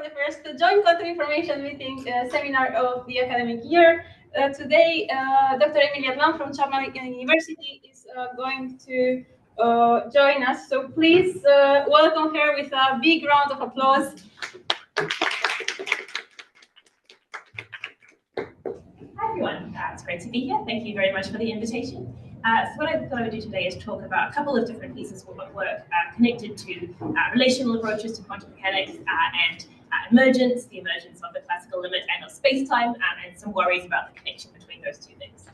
the first joint quantum information meeting seminar of the academic year. Today, Dr. Adlam from Chapman University is going to join us. So please welcome her with a big round of applause. Hi everyone, it's great to be here. Thank you very much for the invitation. So what I thought I would do today is talk about a couple of different pieces of work connected to relational approaches to quantum mechanics and emergence, the emergence of the classical limit and of space-time, and some worries about the connection between those two things.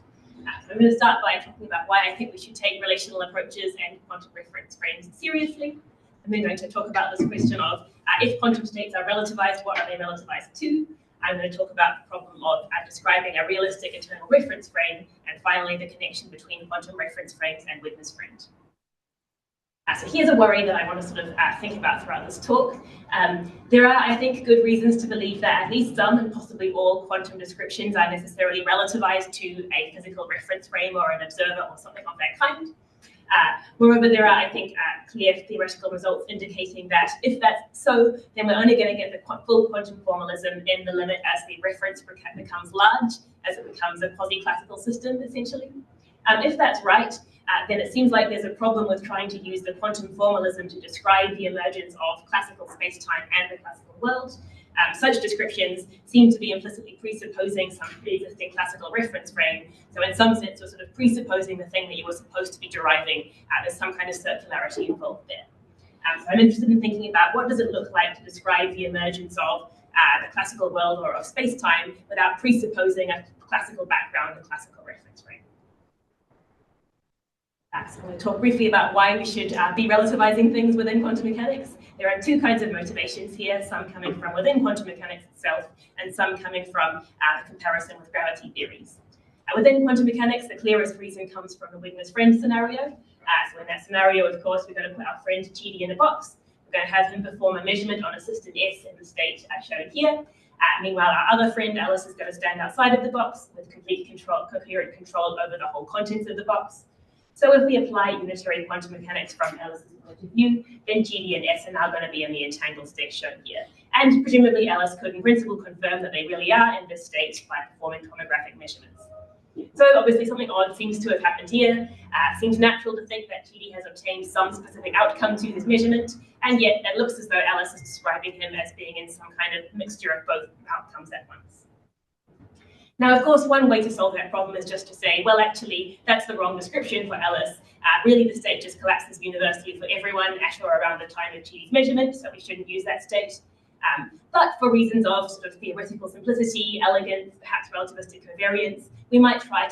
So I'm going to start by talking about why I think we should take relational approaches and quantum reference frames seriously. I'm then going to talk about this question of if quantum states are relativized, what are they relativized to? I'm going to talk about the problem of describing a realistic internal reference frame, and finally the connection between quantum reference frames and Wigner's friend. So here's a worry that I want to sort of think about throughout this talk. There are, I think, good reasons to believe that at least some and possibly all quantum descriptions are necessarily relativized to a physical reference frame or an observer or something of that kind. Moreover, there are, I think, clear theoretical results indicating that if that's so, then we're only going to get the full quantum formalism in the limit as the reference becomes large, as it becomes a quasi-classical system, essentially. If that's right, then it seems like there's a problem with trying to use the quantum formalism to describe the emergence of classical space-time and the classical world. Such descriptions seem to be implicitly presupposing some pre-existing classical reference frame. So in some sense, we're sort of presupposing the thing that you were supposed to be deriving. There's some kind of circularity involved there. So I'm interested in thinking about what does it look like to describe the emergence of the classical world or of space-time without presupposing a classical background and classical reference frame. So I'm going to talk briefly about why we should be relativizing things within quantum mechanics. There are two kinds of motivations here, some coming from within quantum mechanics itself, and some coming from the comparison with gravity theories. Within quantum mechanics, the clearest reason comes from the Wigner's friend scenario. So in that scenario, of course, we're going to put our friend GD in a box. We're going to have him perform a measurement on a system S in the state shown here. Meanwhile, our other friend, Alice, is going to stand outside of the box with complete control, coherent control over the whole contents of the box. So if we apply unitary quantum mechanics from Alice's point of view, then GD and S are now going to be in the entangled state shown here. And presumably Alice could in principle confirm that they really are in this state by performing tomographic measurements. So obviously something odd seems to have happened here. Seems natural to think that GD has obtained some specific outcome to his measurement, and yet it looks as though Alice is describing him as being in some kind of mixture of both outcomes at once. Now, of course, one way to solve that problem is just to say, well, actually, that's the wrong description for Alice. Really, the state just collapses universally for everyone at or around the time of GD's measurement, so we shouldn't use that state. But for reasons of sort of theoretical simplicity, elegance, perhaps relativistic covariance, we might prefer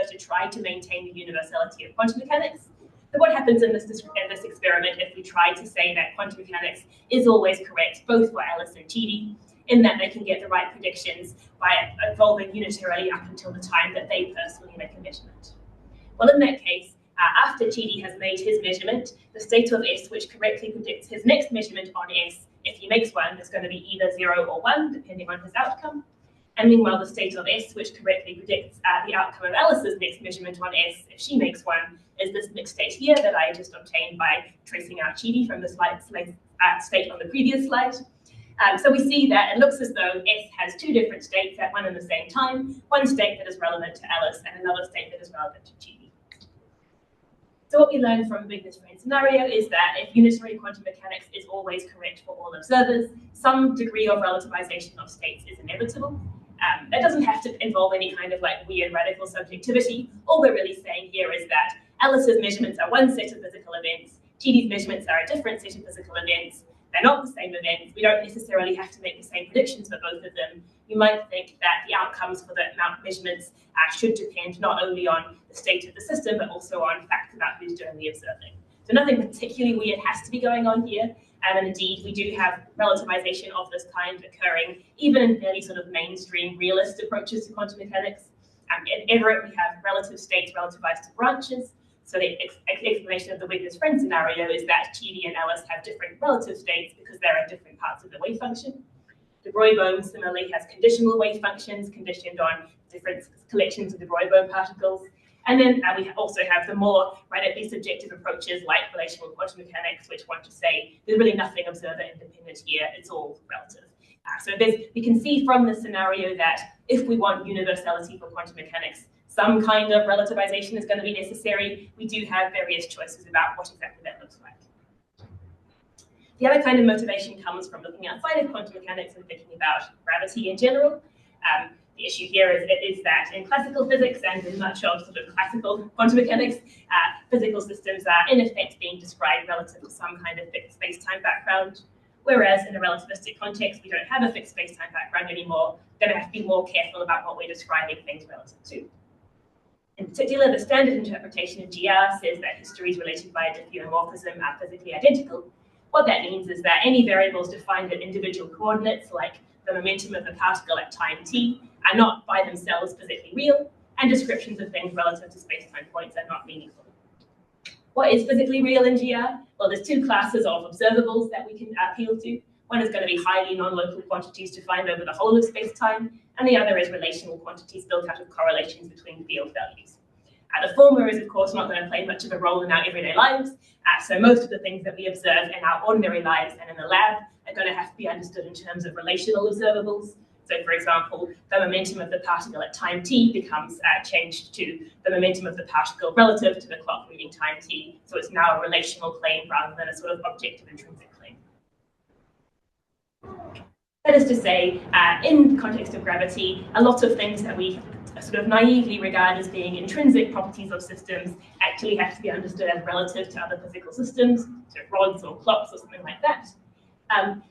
to try to maintain the universality of quantum mechanics. But what happens in this experiment if we try to say that quantum mechanics is always correct, both for Alice and GD, in that they can get the right predictions by evolving unitarily up until the time that they personally make a measurement? Well, in that case, after GD has made his measurement, the state of S, which correctly predicts his next measurement on S, if he makes one, is going to be either 0 or 1, depending on his outcome. And meanwhile, the state of S, which correctly predicts the outcome of Alice's next measurement on S, if she makes one, is this mixed state here that I just obtained by tracing out GD from the state on the previous slide. So we see that it looks as though S has two different states at one and the same time, one state that is relevant to Alice and another state that is relevant to GD. So what we learned from Wigner's friend scenario is that if unitary quantum mechanics is always correct for all observers, some degree of relativization of states is inevitable. That doesn't have to involve any kind of like weird radical subjectivity. All we're really saying here is that Alice's measurements are one set of physical events, GD's measurements are a different set of physical events. They're not the same events. We don't necessarily have to make the same predictions for both of them. You might think that the outcomes for the measurements should depend not only on the state of the system, but also on facts about who's doing the observing. So nothing particularly weird has to be going on here. And indeed, we do have relativization of this kind occurring even in fairly sort of mainstream realist approaches to quantum mechanics. In Everett, we have relative states relativized to branches. So the explanation of the Wigner's friend scenario is that GD and Alice have different relative states because they're at different parts of the wave function. De Broglie similarly has conditional wave functions conditioned on different collections of de Broglie particles. And then we also have the more radically subjective approaches like relational quantum mechanics, which want to say there's really nothing observer independent here, it's all relative. So we can see from the scenario that if we want universality for quantum mechanics, some kind of relativization is going to be necessary. We do have various choices about what exactly that looks like. The other kind of motivation comes from looking outside of quantum mechanics and thinking about gravity in general. The issue here is that in classical physics and in much of sort of classical quantum mechanics, physical systems are in effect being described relative to some kind of fixed space-time background. Whereas in a relativistic context, we don't have a fixed space-time background anymore. We're going to have to be more careful about what we're describing things relative to. In particular, the standard interpretation of GR says that histories related by a diffeomorphism are physically identical. What that means is that any variables defined at individual coordinates, like the momentum of the particle at time t, are not by themselves physically real, and descriptions of things relative to space-time points are not meaningful. What is physically real in GR? Well, there's two classes of observables that we can appeal to. One is going to be highly non-local quantities defined over the whole of space-time, and the other is relational quantities built out of correlations between field values. The former is, of course, not going to play much of a role in our everyday lives, so most of the things that we observe in our ordinary lives and in the lab are going to have to be understood in terms of relational observables. So, for example, the momentum of the particle at time t becomes changed to the momentum of the particle relative to the clock reading time t. So it's now a relational claim rather than a sort of objective intrinsic claim. That is to say, in the context of gravity, a lot of things that we sort of naively regard as being intrinsic properties of systems actually have to be understood as relative to other physical systems, so rods or clocks or something like that.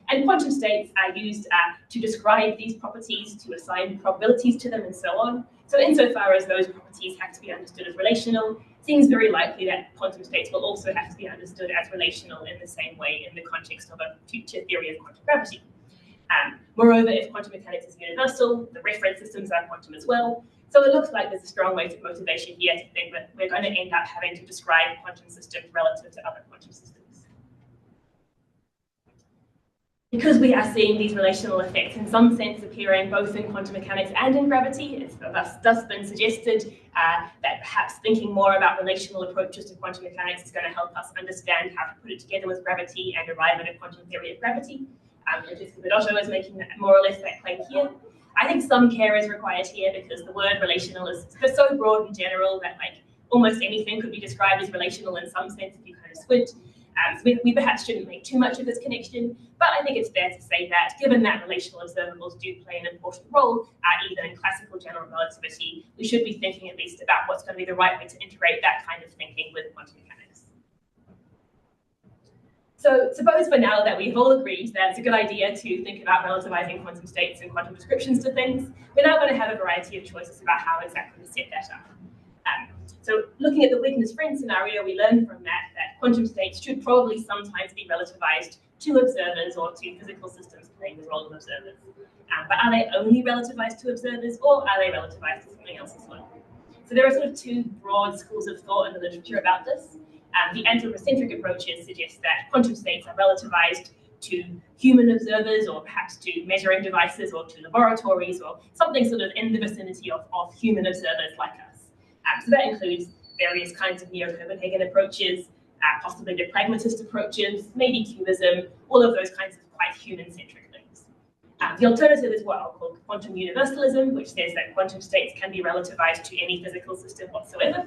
And quantum states are used to describe these properties, to assign probabilities to them, and so on. So insofar as those properties have to be understood as relational, it seems very likely that quantum states will also have to be understood as relational in the same way in the context of a future theory of quantum gravity. Moreover, if quantum mechanics is universal, the reference systems are quantum as well. So it looks like there's a strong motivation here to think that we're going to end up having to describe quantum systems relative to other quantum systems. Because we are seeing these relational effects in some sense appearing both in quantum mechanics and in gravity, it's thus been suggested that perhaps thinking more about relational approaches to quantum mechanics is going to help us understand how to put it together with gravity and arrive at a quantum theory of gravity. Francesco Bidotto is making more or less that claim here. I think some care is required here because the word relational is so broad and general that almost anything could be described as relational in some sense if you kind of squint. We perhaps shouldn't make too much of this connection, but I think it's fair to say that given that relational observables do play an important role, even in classical general relativity, we should be thinking at least about what's going to be the right way to integrate that kind of thinking with quantum mechanics. So suppose for now that we've all agreed that it's a good idea to think about relativizing quantum states and quantum descriptions to things, we're now going to have a variety of choices about how exactly to set that up. So looking at the Wigner's friend scenario, we learned from that quantum states should probably sometimes be relativized to observers or to physical systems playing the role of observers. But are they only relativized to observers, or are they relativized to something else as well? So there are sort of two broad schools of thought in the literature about this. The anthropocentric approaches suggest that quantum states are relativized to human observers, or perhaps to measuring devices, or to laboratories, or something sort of in the vicinity of human observers like us. So that includes various kinds of neo-Copenhagen approaches, possibly the pragmatist approaches, maybe cubism, all of those kinds of quite human-centric things. The alternative is what I'll call quantum universalism, which says that quantum states can be relativized to any physical system whatsoever.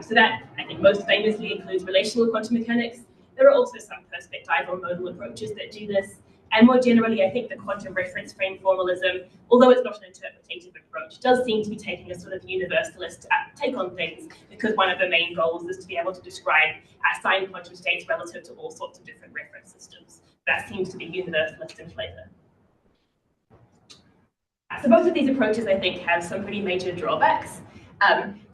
So that, I think, most famously includes relational quantum mechanics. There are also some perspectival modal approaches that do this. And more generally, I think the quantum reference frame formalism, although it's not an interpretative approach, does seem to be taking a sort of universalist take on things, because one of the main goals is to be able to describe signed quantum states relative to all sorts of different reference systems. That seems to be universalist in flavor. So both of these approaches, I think, have some pretty major drawbacks.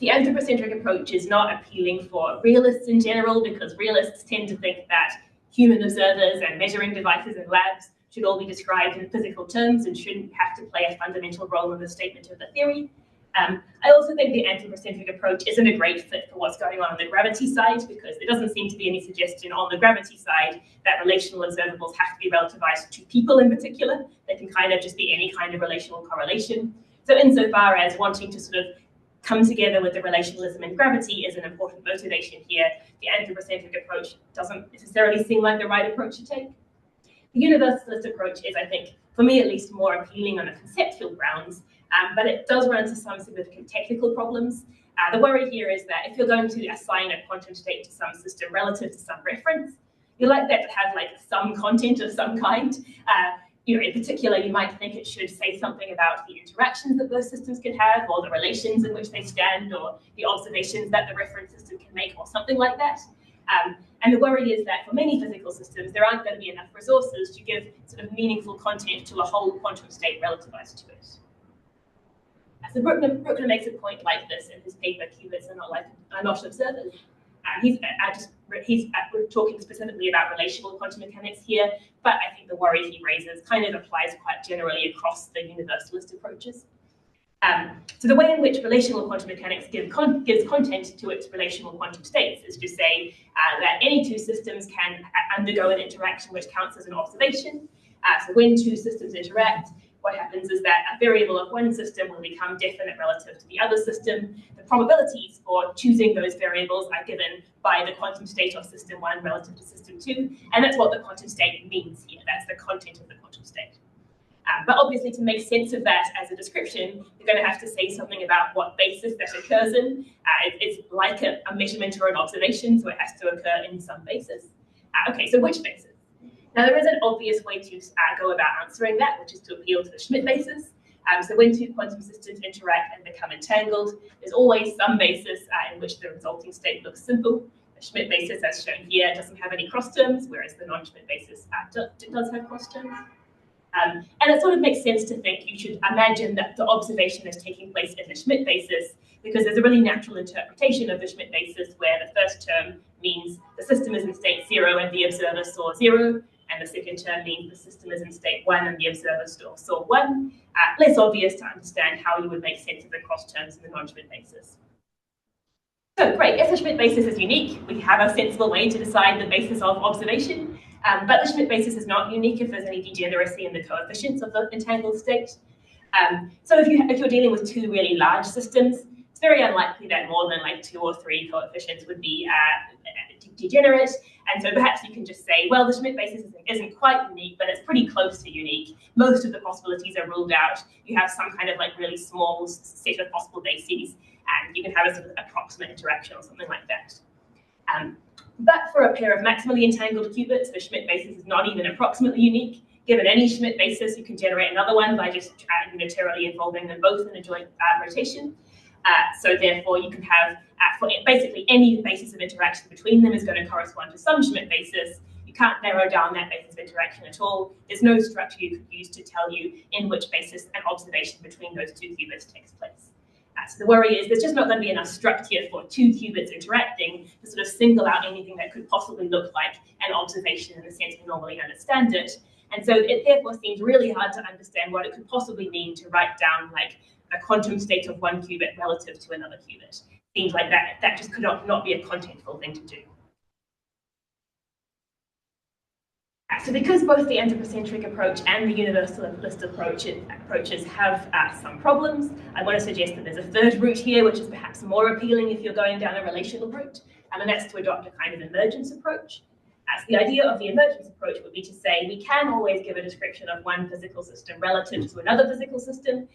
The anthropocentric approach is not appealing for realists in general, because realists tend to think that human observers and measuring devices in labs should all be described in physical terms and shouldn't have to play a fundamental role in the statement of the theory. I also think the anthropocentric approach isn't a great fit for what's going on the gravity side, because there doesn't seem to be any suggestion on the gravity side that relational observables have to be relativized to people in particular. They can kind of just be any kind of relational correlation. So insofar as wanting to sort of come together with the relationalism in gravity is an important motivation here. The anthropocentric approach doesn't necessarily seem like the right approach to take. The universalist approach is, I think, for me at least, more appealing on the conceptual grounds, but it does run into some significant technical problems. The worry here is that if you're going to assign a quantum state to some system relative to some reference, you like that to have like some content of some kind. In particular, you might think it should say something about the interactions that those systems can have, or the relations in which they stand, or the observations that the reference system can make, or something like that. And the worry is that for many physical systems, there aren't going to be enough resources to give sort of meaningful content to a whole quantum state relativized to it. So Bruckner makes a point like this in his paper, Qubits are not observers. We're talking specifically about relational quantum mechanics here, but I think the worry he raises kind of applies quite generally across the universalist approaches. So the way in which relational quantum mechanics gives content to its relational quantum states is to say that any two systems can undergo an interaction which counts as an observation. So when two systems interact, what happens is that a variable of one system will become definite relative to the other system. The probabilities for choosing those variables are given by the quantum state of system 1 relative to system 2, and that's what the quantum state means here. That's the content of the quantum state. But obviously, to make sense of that as a description, you're going to have to say something about what basis that occurs in. It's like a measurement or an observation, so it has to occur in some basis. Okay, so which basis? Now, there is an obvious way to go about answering that, which is to appeal to the Schmidt basis. So when two quantum systems interact and become entangled, there's always some basis in which the resulting state looks simple. The Schmidt basis, as shown here, doesn't have any cross terms, whereas the non-Schmidt basis does have cross terms. And it sort of makes sense to think you should imagine that the observation is taking place in the Schmidt basis, because there's a really natural interpretation of the Schmidt basis where the first term means the system is in state 0 and the observer saw 0, and the second term means the system is in state 1 and the observer saw 1. Less obvious to understand how you would make sense of the cross terms in the non-Schmidt basis. So great, if the Schmidt basis is unique, we have a sensible way to decide the basis of observation. But the Schmidt basis is not unique if there's any degeneracy in the coefficients of the entangled state. So if you're dealing with two really large systems, it's very unlikely that more than like 2 or 3 coefficients would be degenerate. And so perhaps you can just say, well, the Schmidt basis isn't quite unique, but it's pretty close to unique. Most of the possibilities are ruled out. You have some kind of like really small set of possible bases, and you can have a sort of approximate interaction or something like that. But for a pair of maximally entangled qubits, the Schmidt basis is not even approximately unique. Given any Schmidt basis, you can generate another one by just unitarily involving them both in a joint rotation. So therefore, you can have, for basically any basis of interaction between them is going to correspond to some Schmidt basis. You can't narrow down that basis of interaction at all. There's no structure you could use to tell you in which basis an observation between those two qubits takes place. So the worry is there's just not going to be enough structure for two qubits interacting to sort of single out anything that could possibly look like an observation in the sense we normally understand it. And so it therefore seems really hard to understand what it could possibly mean to write down like a quantum state of one qubit relative to another qubit. Seems like that just could not be a contentful thing to do. So because both the anthropocentric approach and the universalist approaches have some problems, I want to suggest that there's a third route here, which is perhaps more appealing if you're going down a relational route, and that's to adopt a kind of emergence approach. So the idea of the emergence approach would be to say we can always give a description of one physical system relative to another physical system,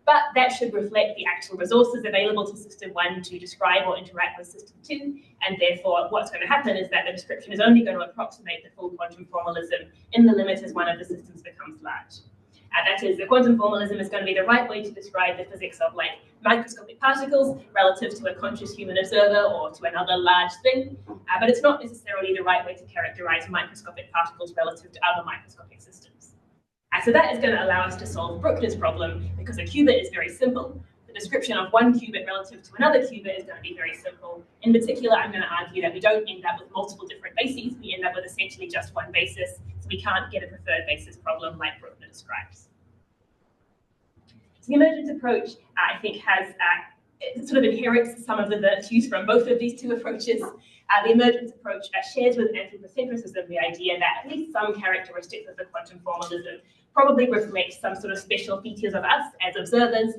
but that should reflect the actual resources available to system 1 to describe or interact with system 2, and therefore what's going to happen is that the description is only going to approximate the full quantum formalism in the limit as one of the systems becomes large. That is, the quantum formalism is going to be the right way to describe the physics of like microscopic particles relative to a conscious human observer or to another large thing, but it's not necessarily the right way to characterize microscopic particles relative to other microscopic systems. So that is going to allow us to solve Bruckner's problem because a qubit is very simple. The description of one qubit relative to another qubit is going to be very simple. In particular, I'm going to argue that we don't end up with multiple different bases. We end up with essentially just one basis, so we can't get a preferred basis problem like Bruckner describes. So the emergence approach, I think, has it sort of inherits some of the virtues from both of these two approaches. The emergence approach shares with anthropocentrism the idea that at least some characteristics of the quantum formalism probably reflect some sort of special features of us as observers,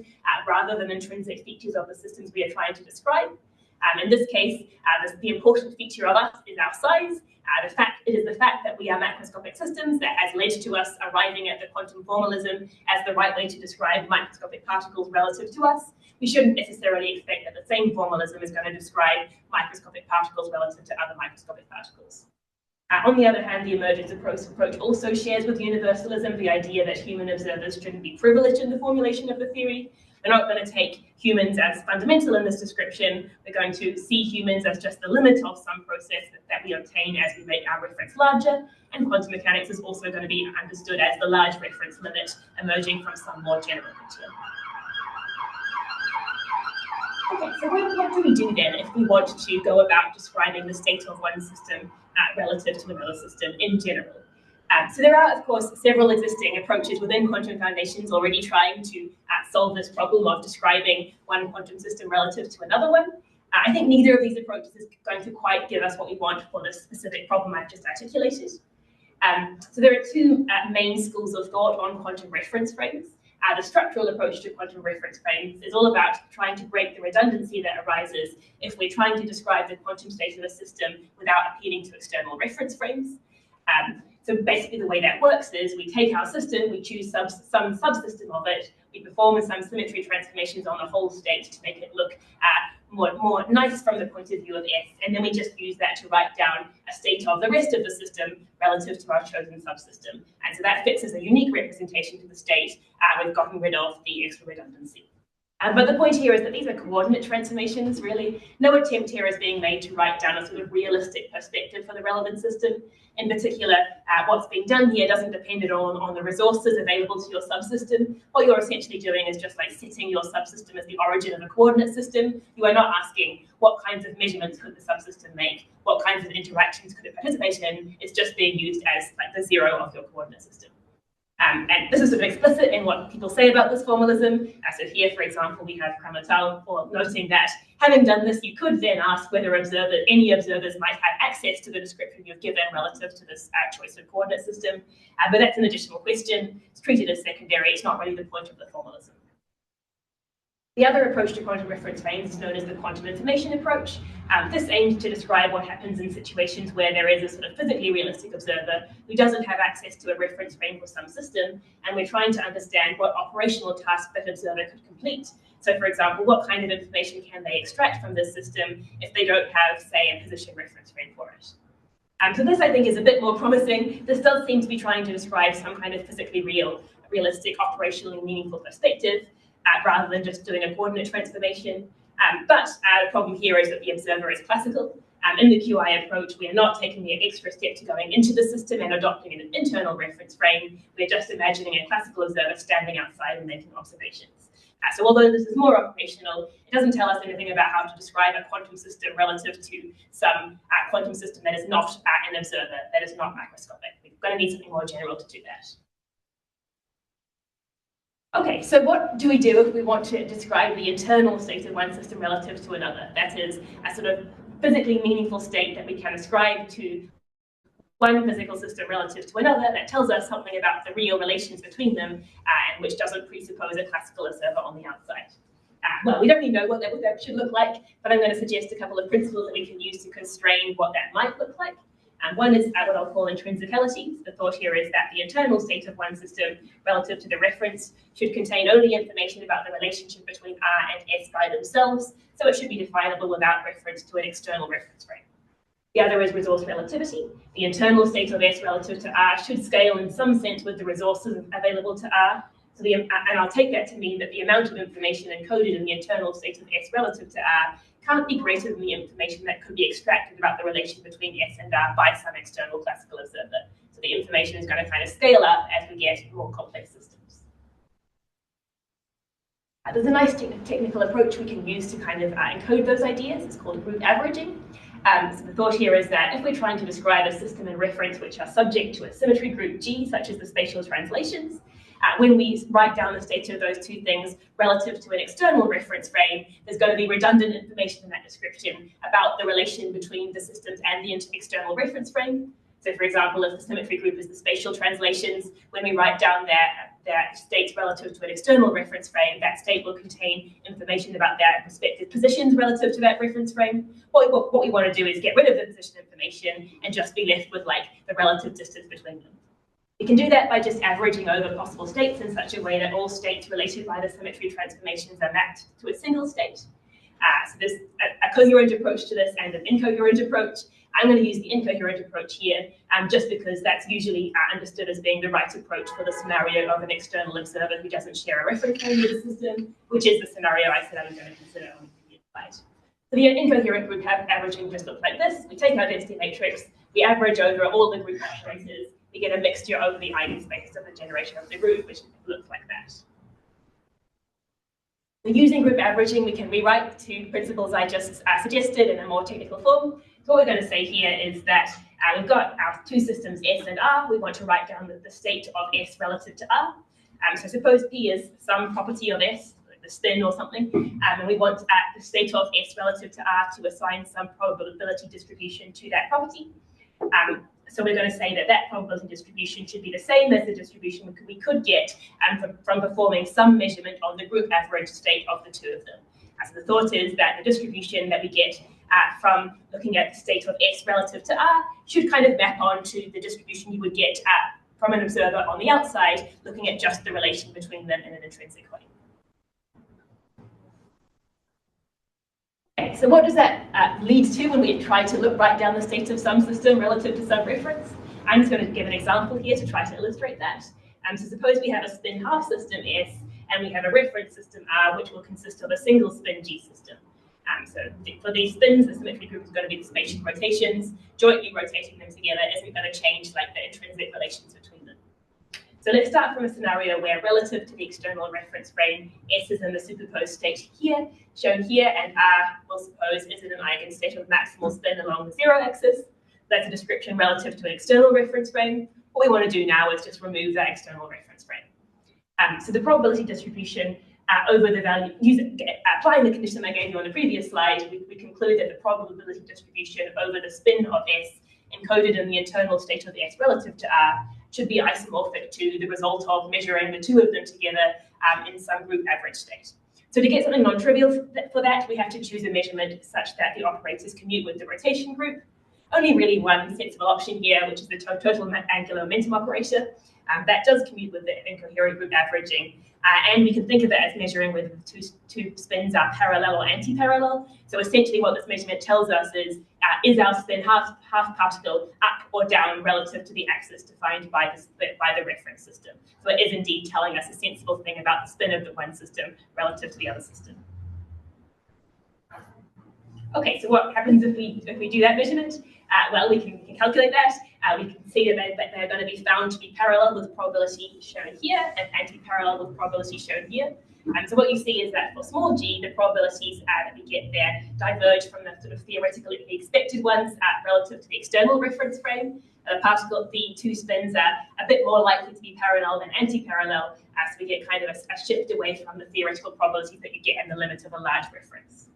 rather than intrinsic features of the systems we are trying to describe. In this case, the important feature of us is our size. It is the fact that we are macroscopic systems that has led to us arriving at the quantum formalism as the right way to describe microscopic particles relative to us. We shouldn't necessarily expect that the same formalism is going to describe microscopic particles relative to other microscopic particles. On the other hand, the emergence approach also shares with universalism the idea that human observers shouldn't be privileged in the formulation of the theory. We're not going to take humans as fundamental in this description. We're going to see humans as just the limit of some process that we obtain as we make our reference larger, and quantum mechanics is also going to be understood as the large reference limit emerging from some more general picture. Okay, so what do we do then if we want to go about describing the state of one system relative to another system in general? So there are, of course, several existing approaches within quantum foundations already trying to solve this problem of describing one quantum system relative to another one. I think neither of these approaches is going to quite give us what we want for the specific problem I've just articulated. So there are two main schools of thought on quantum reference frames. The structural approach to quantum reference frames is all about trying to break the redundancy that arises if we're trying to describe the quantum state of a system without appealing to external reference frames. So basically the way that works is we take our system, we choose some subsystem of it, we perform some symmetry transformations on the whole state to make it look more nice from the point of view of S, and then we just use that to write down a state of the rest of the system relative to our chosen subsystem. And so that fixes a unique representation to the state. We've gotten rid of the extra redundancy. But the point here is that these are coordinate transformations, really. No attempt here is being made to write down a sort of realistic perspective for the relevant system. In particular, what's being done here doesn't depend at all on the resources available to your subsystem. What you're essentially doing is just like setting your subsystem as the origin of a coordinate system. You are not asking what kinds of measurements could the subsystem make, what kinds of interactions could it participate in. It's just being used as like the zero of your coordinate system. And this is sort of explicit in what people say about this formalism. So here, for example, we have Kramatal noting that having done this, you could then ask whether any observers might have access to the description you've given relative to this choice of coordinate system. But that's an additional question. It's treated as secondary. It's not really the point of the formalism. The other approach to quantum reference frames is known as the quantum information approach. This aims to describe what happens in situations where there is a sort of physically realistic observer who doesn't have access to a reference frame for some system, and we're trying to understand what operational task that observer could complete. So, for example, what kind of information can they extract from this system if they don't have, say, a position reference frame for it? So this, I think, is a bit more promising. This does seem to be trying to describe some kind of physically realistic, operationally meaningful perspective, rather than just doing a coordinate transformation. But the problem here is that the observer is classical. In the QI approach, we are not taking the extra step to going into the system and adopting an internal reference frame. We're just imagining a classical observer standing outside and making observations. So although this is more operational, it doesn't tell us anything about how to describe a quantum system relative to some quantum system that is not an observer, that is not macroscopic. We're going to need something more general to do that. Okay, so what do we do if we want to describe the internal state of one system relative to another? That is a sort of physically meaningful state that we can ascribe to one physical system relative to another that tells us something about the real relations between them and which doesn't presuppose a classical observer on the outside. Well, we don't really know what that should look like, but I'm going to suggest a couple of principles that we can use to constrain what that might look like. One is what I'll call intrinsicality. The thought here is that the internal state of one system relative to the reference should contain only information about the relationship between R and S by themselves, so it should be definable without reference to an external reference frame. The other is resource relativity. The internal state of S relative to R should scale in some sense with the resources available to R. And I'll take that to mean that the amount of information encoded in the internal state of S relative to R can't be greater than the information that could be extracted about the relation between S and R by some external classical observer. So the information is going to kind of scale up as we get more complex systems. There's a nice technical approach we can use to kind of encode those ideas. It's called root averaging. So the thought here is that if we're trying to describe a system and reference which are subject to a symmetry group G, such as the spatial translations, when we write down the state of those two things relative to an external reference frame, there's going to be redundant information in that description about the relation between the systems and the external reference frame. So for example, if the symmetry group is the spatial translations, when we write down their states relative to an external reference frame, that state will contain information about their respective positions relative to that reference frame. What we want to do is get rid of the position information and just be left with like the relative distance between them. We can do that by just averaging over possible states in such a way that all states related by the symmetry transformations are mapped to a single state. So there's a coherent approach to this and an incoherent approach. I'm going to use the incoherent approach here, just because that's usually understood as being the right approach for the scenario of an external observer who doesn't share a reference frame with the system, which is the scenario I said I was going to consider on the previous slide. So the incoherent group averaging just looks like this. We take our density matrix, we average over all the group traces, we get a mixture over the eigenspace of the generation of the group, which looks like that. So using group averaging, we can rewrite two principles I just suggested in a more technical form. So what we're going to say here is that we've got our two systems S and R. We want to write down the state of S relative to R. So suppose P is some property of S, like the spin or something, and we want the state of S relative to R to assign some probability distribution to that property. So we're going to say that that probability distribution should be the same as the distribution we could get from performing some measurement on the group average state of the two of them. So the thought is that the distribution that we get from looking at the state of S relative to R should kind of map onto the distribution you would get from an observer on the outside, looking at just the relation between them in an intrinsic way. Okay, so what does that lead to when we try to write down the state of some system relative to some reference? I'm just going to give an example here to try to illustrate that. So suppose we have a spin half system S, and we have a reference system R, which will consist of a single spin G system. So for these spins, the symmetry group is going to be the spatial rotations. Jointly rotating them together isn't going to change like the intrinsic relations between them. So let's start from a scenario where relative to the external reference frame, S is in the superposed state here, shown here, and R, we'll suppose, is in an eigenstate of maximal spin along the zero axis. That's a description relative to an external reference frame. What we want to do now is just remove that external reference frame. So the probability distribution over the value, applying the condition I gave you on the previous slide, we conclude that the probability distribution over the spin of S encoded in the internal state of S relative to R should be isomorphic to the result of measuring the two of them together in some group average state. So to get something non-trivial for that, we have to choose a measurement such that the operators commute with the rotation group. Only really one sensible option here, which is the total angular momentum operator. That does commute with the incoherent group averaging. And we can think of it as measuring whether the two spins are parallel or anti-parallel. So essentially what this measurement tells us is our spin half particle up or down relative to the axis defined by the reference system. So it is indeed telling us a sensible thing about the spin of the one system relative to the other system. Okay, so what happens if we do that measurement? Well, we can calculate that. We can see that they're going to be found to be parallel with the probability shown here and anti-parallel with the probability shown here. So what you see is that for small g, the probabilities that we get there diverge from the sort of theoretically expected ones relative to the external reference frame. The two spins are a bit more likely to be parallel than anti-parallel, so we get kind of a shift away from the theoretical probabilities that you get in the limit of a large reference.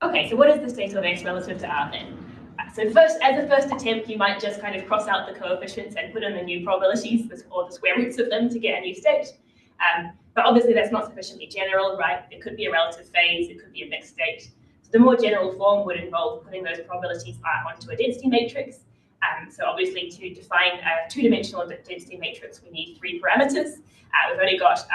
Okay, so what is the state of S relative to R then? So as a first attempt, you might just kind of cross out the coefficients and put in the new probabilities or the square roots of them to get a new state. But obviously that's not sufficiently general, right? It could be a relative phase, it could be a mixed state. So the more general form would involve putting those probabilities onto a density matrix. So obviously to define a two-dimensional density matrix, we need three parameters. We've only got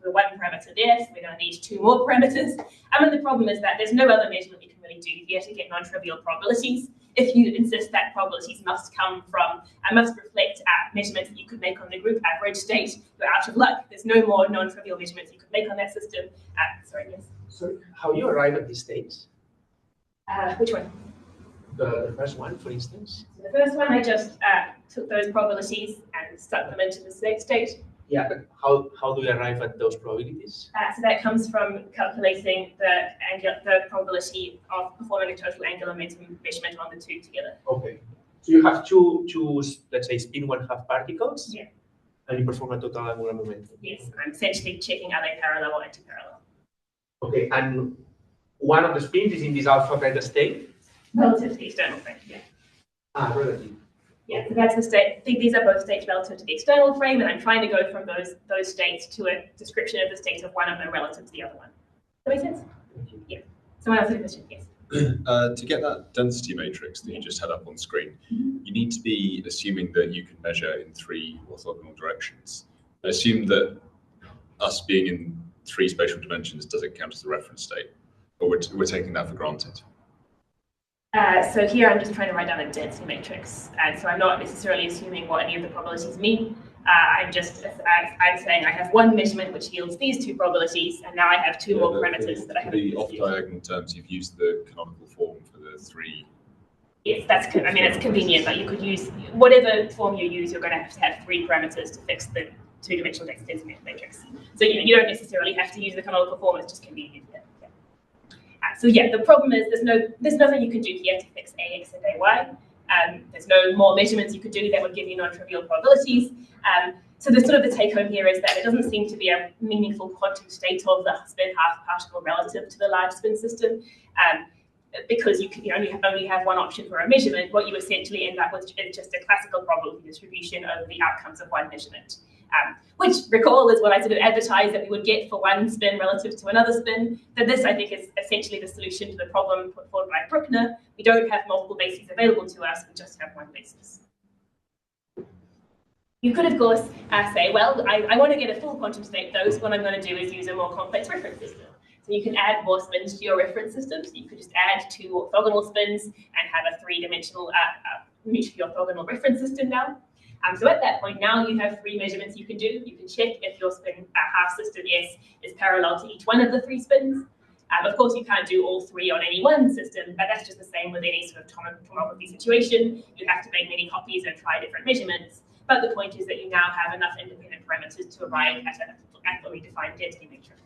the one parameter there, so we're going to need two more parameters. And the problem is that there's no other measurement we can really do here to get non-trivial probabilities. If you insist that probabilities must reflect measurements that you could make on the group average state, you're out of luck. There's no more non-trivial measurements you could make on that system. Sorry, yes? So how you arrive at these states? Which one? The first one, for instance. So the first one, I just took those probabilities and stuck them into the state. Yeah, but how do we arrive at those probabilities? So that comes from calculating the probability of performing a total angular momentum measurement on the two together. Okay. So you have two let's say, spin one-half particles. Yeah. And you perform a total angular momentum. Yes, I'm essentially checking are they parallel or anti-parallel. Okay, and one of the spins is in this alpha beta state? Relative to the external frame, yeah. Relative. Yeah, so that's the state. I think these are both states relative to the external frame, and I'm trying to go from those states to a description of the state of one of them relative to the other one. Does that make sense? Yeah. Someone else has a question? Yes. To get that density matrix that you just had up on screen, you need to be assuming that you can measure in 3 orthogonal directions. I assume that us being in 3 spatial dimensions doesn't count as a reference state, but we're taking that for granted. So here I'm just trying to write down a density matrix, and so I'm not necessarily assuming what any of the probabilities mean. I'm saying I have one measurement which yields these 2 probabilities, and now I have 2 more parameters that I have. The off-diagonal terms, you've used the canonical form for the 3. Yes, I mean, it's convenient, but you could use whatever form you use. You're going to have 3 parameters to fix the 2-dimensional density matrix. So you don't necessarily have to use the canonical form. It's just convenient. Yeah. So yeah, the problem is there's nothing you can do here to fix AX and AY. There's no more measurements you could do that would give you non-trivial probabilities. So the sort of the take home here is that there doesn't seem to be a meaningful quantum state of the spin half particle relative to the large spin system. Because you only have one option for a measurement, what you essentially end up with is just a classical probability distribution over the outcomes of one measurement. Which, recall, is what I sort of advertised that we would get for one spin relative to another spin. But this, I think, is essentially the solution to the problem put forward by Wigner. We don't have multiple bases available to us, we just have one basis. You could, of course, say, well, I want to get a full quantum state, though, so what I'm going to do is use a more complex reference system. So you can add more spins to your reference system. So you could just add 2 orthogonal spins and have a 3-dimensional mutually orthogonal reference system now. So at that point, now you have 3 measurements you can do. You can check if your spin half system S is parallel to each one of the 3 spins. Of course, you can't do all 3 on any one system, but that's just the same with any sort of tomography situation. You have to make many copies and try different measurements. But the point is that you now have enough independent parameters to arrive at an accurately defined density matrix.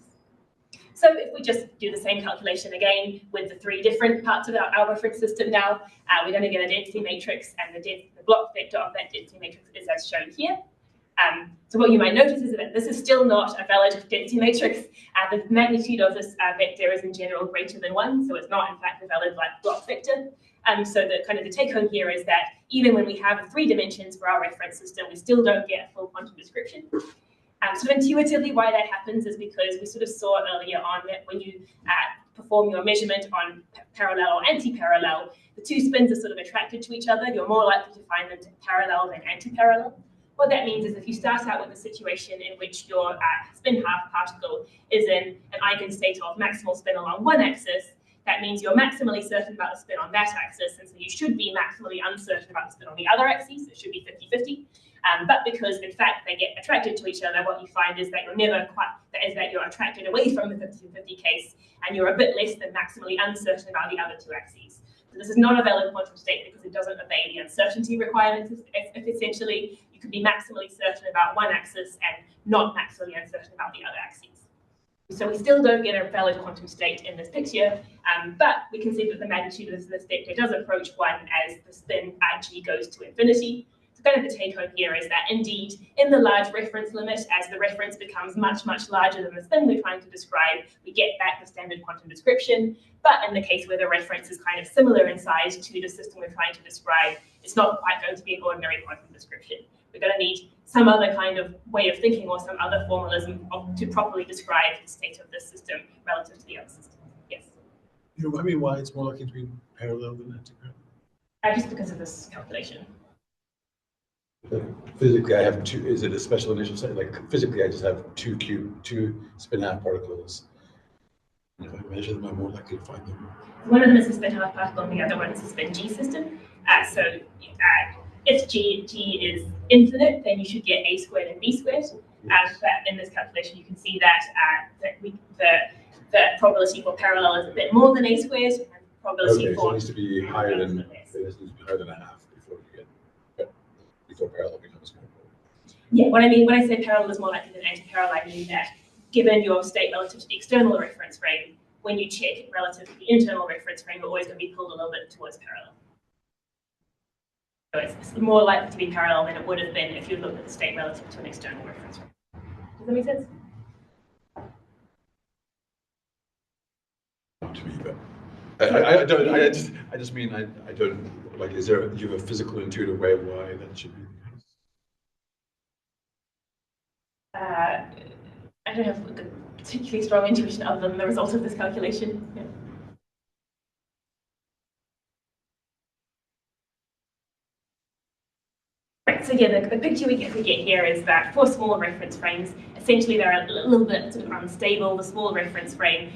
So if we just do the same calculation again with the 3 different parts of our reference system now, we're going to get a density matrix, and the block vector of that density matrix is as shown here. So what you might notice is that this is still not a valid density matrix. The magnitude of this vector is in general greater than 1, so it's not in fact a valid block vector. So the take home here is that even when we have 3 dimensions for our reference system, we still don't get a full quantum description. So intuitively, why that happens is because we sort of saw earlier on that when you perform your measurement on parallel or anti-parallel, the 2 spins are sort of attracted to each other. You're more likely to find them parallel than anti-parallel. What that means is if you start out with a situation in which your spin half particle is in an eigenstate of maximal spin along one axis, that means you're maximally certain about the spin on that axis, and so you should be maximally uncertain about the spin on the other axis. It should be 50-50. But because, in fact, they get attracted to each other, what you find is that you're attracted away from the 50-50 case, and you're a bit less than maximally uncertain about the other 2 axes. So this is not a valid quantum state because it doesn't obey the uncertainty requirements. If essentially, you can be maximally certain about one axis and not maximally uncertain about the other axes. So we still don't get a valid quantum state in this picture, but we can see that the magnitude of this vector does approach 1 as the spin actually goes to infinity. So kind of the take home here is that indeed, in the large reference limit, as the reference becomes much, much larger than the spin we're trying to describe, we get back the standard quantum description. But in the case where the reference is kind of similar in size to the system we're trying to describe, it's not quite going to be an ordinary quantum description. We're going to need some other kind of way of thinking or some other formalism to properly describe the state of this system relative to the other system. Yes? You remind me why it's more likely to be parallel than anti-parallel? Just because of this calculation. Physically, I have 2. Is it a special initial state? Like physically, I just have 2 spin half particles. And if I measure them, I'm more likely to find them. One of them is a spin half particle, and the other one is a spin G system. If G is infinite, then you should get A squared and B squared. But in this calculation, you can see that the probability for parallel is a bit more than A squared. And probability so it needs to be higher than a half before you get. Before parallel becomes more important. Yeah, what I mean when I say parallel is more likely than anti-parallel, I mean that given your state relative to the external reference frame, when you check relative to the internal reference frame, you're always going to be pulled a little bit towards parallel. So it's more likely to be parallel than it would have been if you looked at the state relative to an external reference frame. Does that make sense? Not to me, but I don't. I just mean I don't like. Is there? Do you have a physical, intuitive way of why that should be the case? I don't have a particularly strong intuition other than the result of this calculation. Yeah. Right, so yeah, the picture we get here is that for small reference frames, essentially they're a little bit sort of unstable. The small reference frame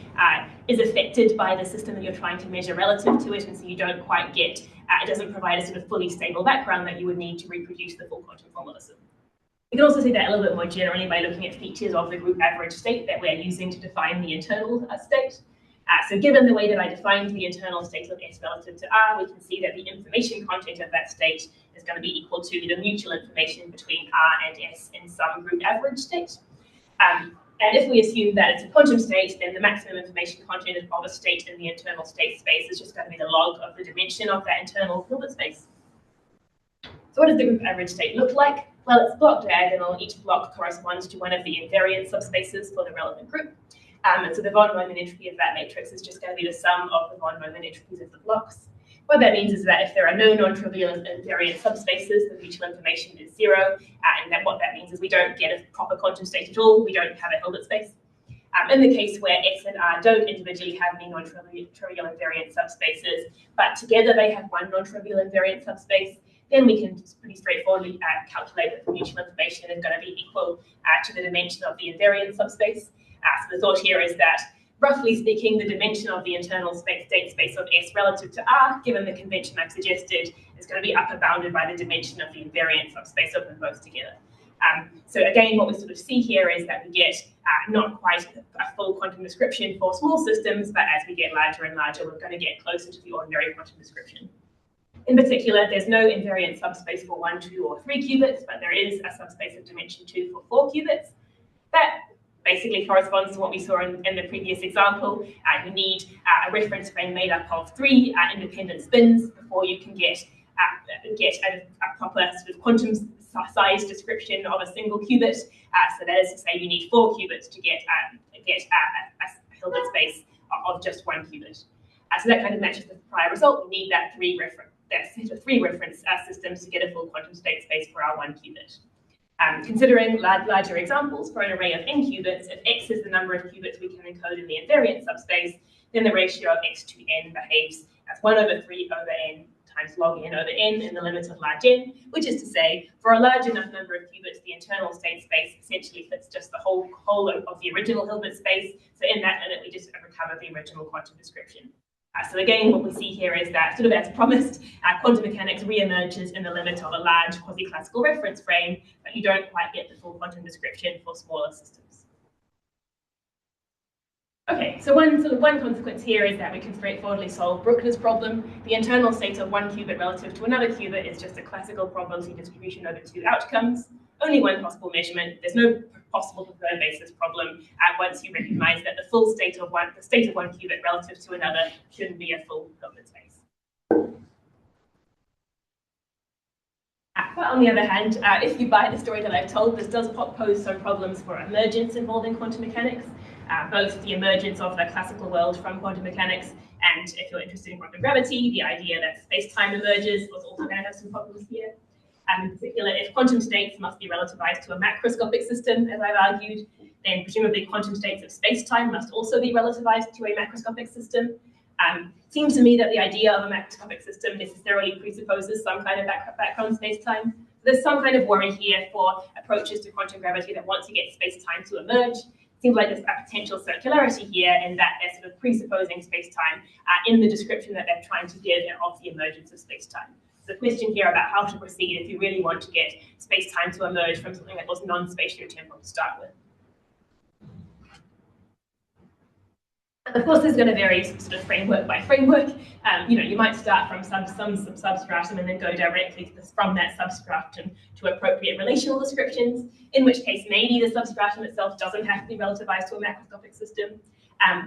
is affected by the system that you're trying to measure relative to it, and so you don't quite get, it doesn't provide a sort of fully stable background that you would need to reproduce the full quantum formalism. We can also see that a little bit more generally by looking at features of the group average state that we're using to define the internal state. So given the way that I defined the internal state of S relative to R, we can see that the information content of that state is going to be equal to the mutual information between R and S in some group average state. And if we assume that it's a quantum state, then the maximum information content of a state in the internal state space is just going to be the log of the dimension of that internal Hilbert space. So what does the group average state look like? Well, it's block diagonal. Each block corresponds to one of the invariant subspaces for the relevant group. And so the von Neumann entropy of that matrix is just going to be the sum of the von Neumann entropies of the blocks. What that means is that if there are no non-trivial invariant subspaces, the mutual information is 0. And that what that means is we don't get a proper quantum state at all. We don't have a Hilbert space. In the case where S and R don't individually have any non-trivial invariant subspaces, but together they have one non-trivial invariant subspace, then we can just pretty straightforwardly calculate that the mutual information is going to be equal to the dimension of the invariant subspace. So the thought here is that, roughly speaking, the dimension of the internal state space of S relative to R, given the convention I've suggested, is going to be upper bounded by the dimension of the invariant subspace of them both together. So again, what we sort of see here is that we get not quite a full quantum description for small systems, but as we get larger and larger, we're going to get closer to the ordinary quantum description. In particular, there's no invariant subspace for 1, 2, or 3 qubits, but there is a subspace of dimension 2 for 4 qubits. That basically corresponds to what we saw in the previous example. You need a reference frame made up of 3 independent spins before you can get a proper sort of quantum size description of a single qubit. So that is to say, you need 4 qubits to get a Hilbert space of just 1 qubit. So that kind of matches the prior result. We need that set of 3 reference systems to get a full quantum state space for our 1 qubit. Considering larger examples for an array of n qubits, if x is the number of qubits we can encode in the invariant subspace, then the ratio of x to n behaves as 1 over 3 over n times log n over n in the limit of large n, which is to say, for a large enough number of qubits, the internal state space essentially fits just the whole of the original Hilbert space. So in that limit, we just recover the original quantum description. So again, what we see here is that, sort of as promised, quantum mechanics re-emerges in the limit of a large quasi-classical reference frame, but you don't quite get the full quantum description for smaller systems. Okay, so one consequence here is that we can straightforwardly solve Bruckner's problem. The internal state of 1 qubit relative to another qubit is just a classical probability distribution over 2 outcomes. Only one possible measurement. There's no possible preferred basis problem once you recognize that the state of one qubit relative to another shouldn't be a full Hilbert space. But on the other hand, if you buy the story that I've told, this does pose some problems for emergence involving quantum mechanics, both the emergence of the classical world from quantum mechanics, and if you're interested in quantum gravity, the idea that space-time emerges was also going to have some problems here. In particular, if quantum states must be relativized to a macroscopic system, as I've argued, then presumably quantum states of space-time must also be relativized to a macroscopic system. It seems to me that the idea of a macroscopic system necessarily presupposes some kind of background space-time. There's some kind of worry here for approaches to quantum gravity that want to get space-time to emerge. It seems like there's a potential circularity here in that they're sort of presupposing space-time in the description that they're trying to give of the emergence of space-time. The question here about how to proceed if you really want to get space-time to emerge from something that was non-spatiotemporal to start with. Of course, there's going to vary sort of framework by framework. You might start from some substratum and then go directly from that substratum to appropriate relational descriptions, in which case maybe the substratum itself doesn't have to be relativized to a macroscopic system.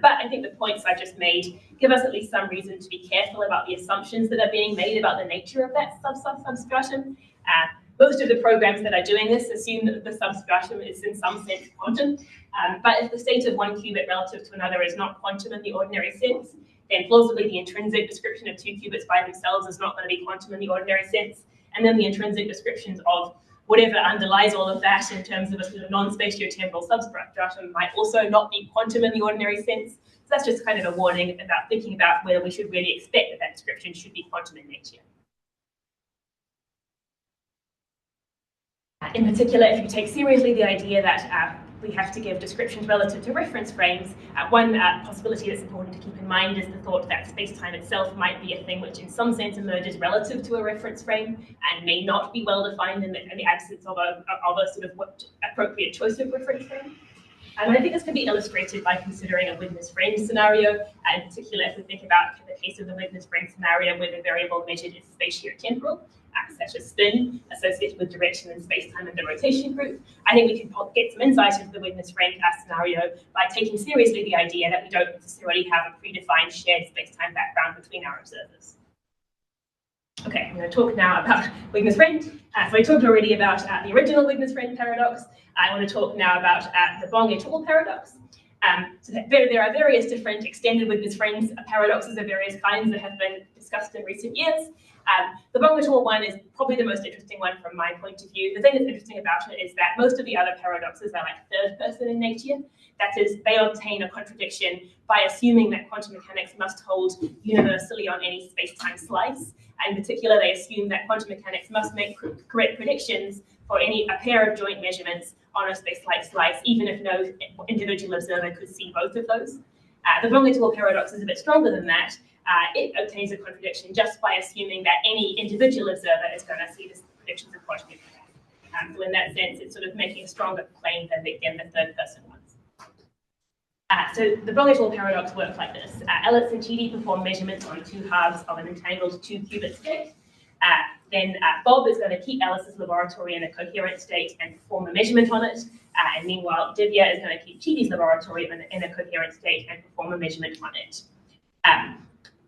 But I think the points I just made give us at least some reason to be careful about the assumptions that are being made about the nature of that substratum. Most of the programs that are doing this assume that the substratum is in some sense quantum. But if the state of one qubit relative to another is not quantum in the ordinary sense, then plausibly the intrinsic description of two qubits by themselves is not going to be quantum in the ordinary sense. And then the intrinsic descriptions of whatever underlies all of that in terms of a sort of non-spatiotemporal substratum might also not be quantum in the ordinary sense. So that's just kind of a warning about thinking about whether we should really expect that that description should be quantum in nature. In particular, if you take seriously the idea that we have to give descriptions relative to reference frames, one possibility that's important to keep in mind is the thought that space-time itself might be a thing which in some sense emerges relative to a reference frame and may not be well defined in the absence of a sort of appropriate choice of reference frame. And I think this can be illustrated by considering a Wigner's frame scenario, in particular if we think about the case of the Wigner's frame scenario where the variable measured is spatiotemporal, such as spin associated with direction in space-time and the rotation group. I think we can get some insight into the Wigner's frame scenario by taking seriously the idea that we don't necessarily have a predefined shared space-time background between our observers. Okay, I'm going to talk now about Wigner's frame. So I talked already about the original Wigner's frame paradox. I want to talk now about the Bong et al. Paradox. So there are various different extended Wigner's frames paradoxes of various kinds that have been discussed in recent years. The Bong et al. One is probably the most interesting one from my point of view. The thing that's interesting about it is that most of the other paradoxes are like third person in nature. That is, they obtain a contradiction by assuming that quantum mechanics must hold universally on any space-time slice. In particular, they assume that quantum mechanics must make correct predictions for a pair of joint measurements on a space-like slice, even if no individual observer could see both of those. The Bong et al. Paradox is a bit stronger than that. It obtains a contradiction just by assuming that any individual observer is going to see the predictions of quantum mechanics. So in that sense, it's sort of making a stronger claim than the third-person ones. So the Bong et al. Paradox works like this. Ellis and Chidi perform measurements on two halves of an entangled two-qubit state. Then Bob is going to keep Ellis's laboratory in a coherent state and perform a measurement on it. And meanwhile, Divya is going to keep Chidi's laboratory in a coherent state and perform a measurement on it.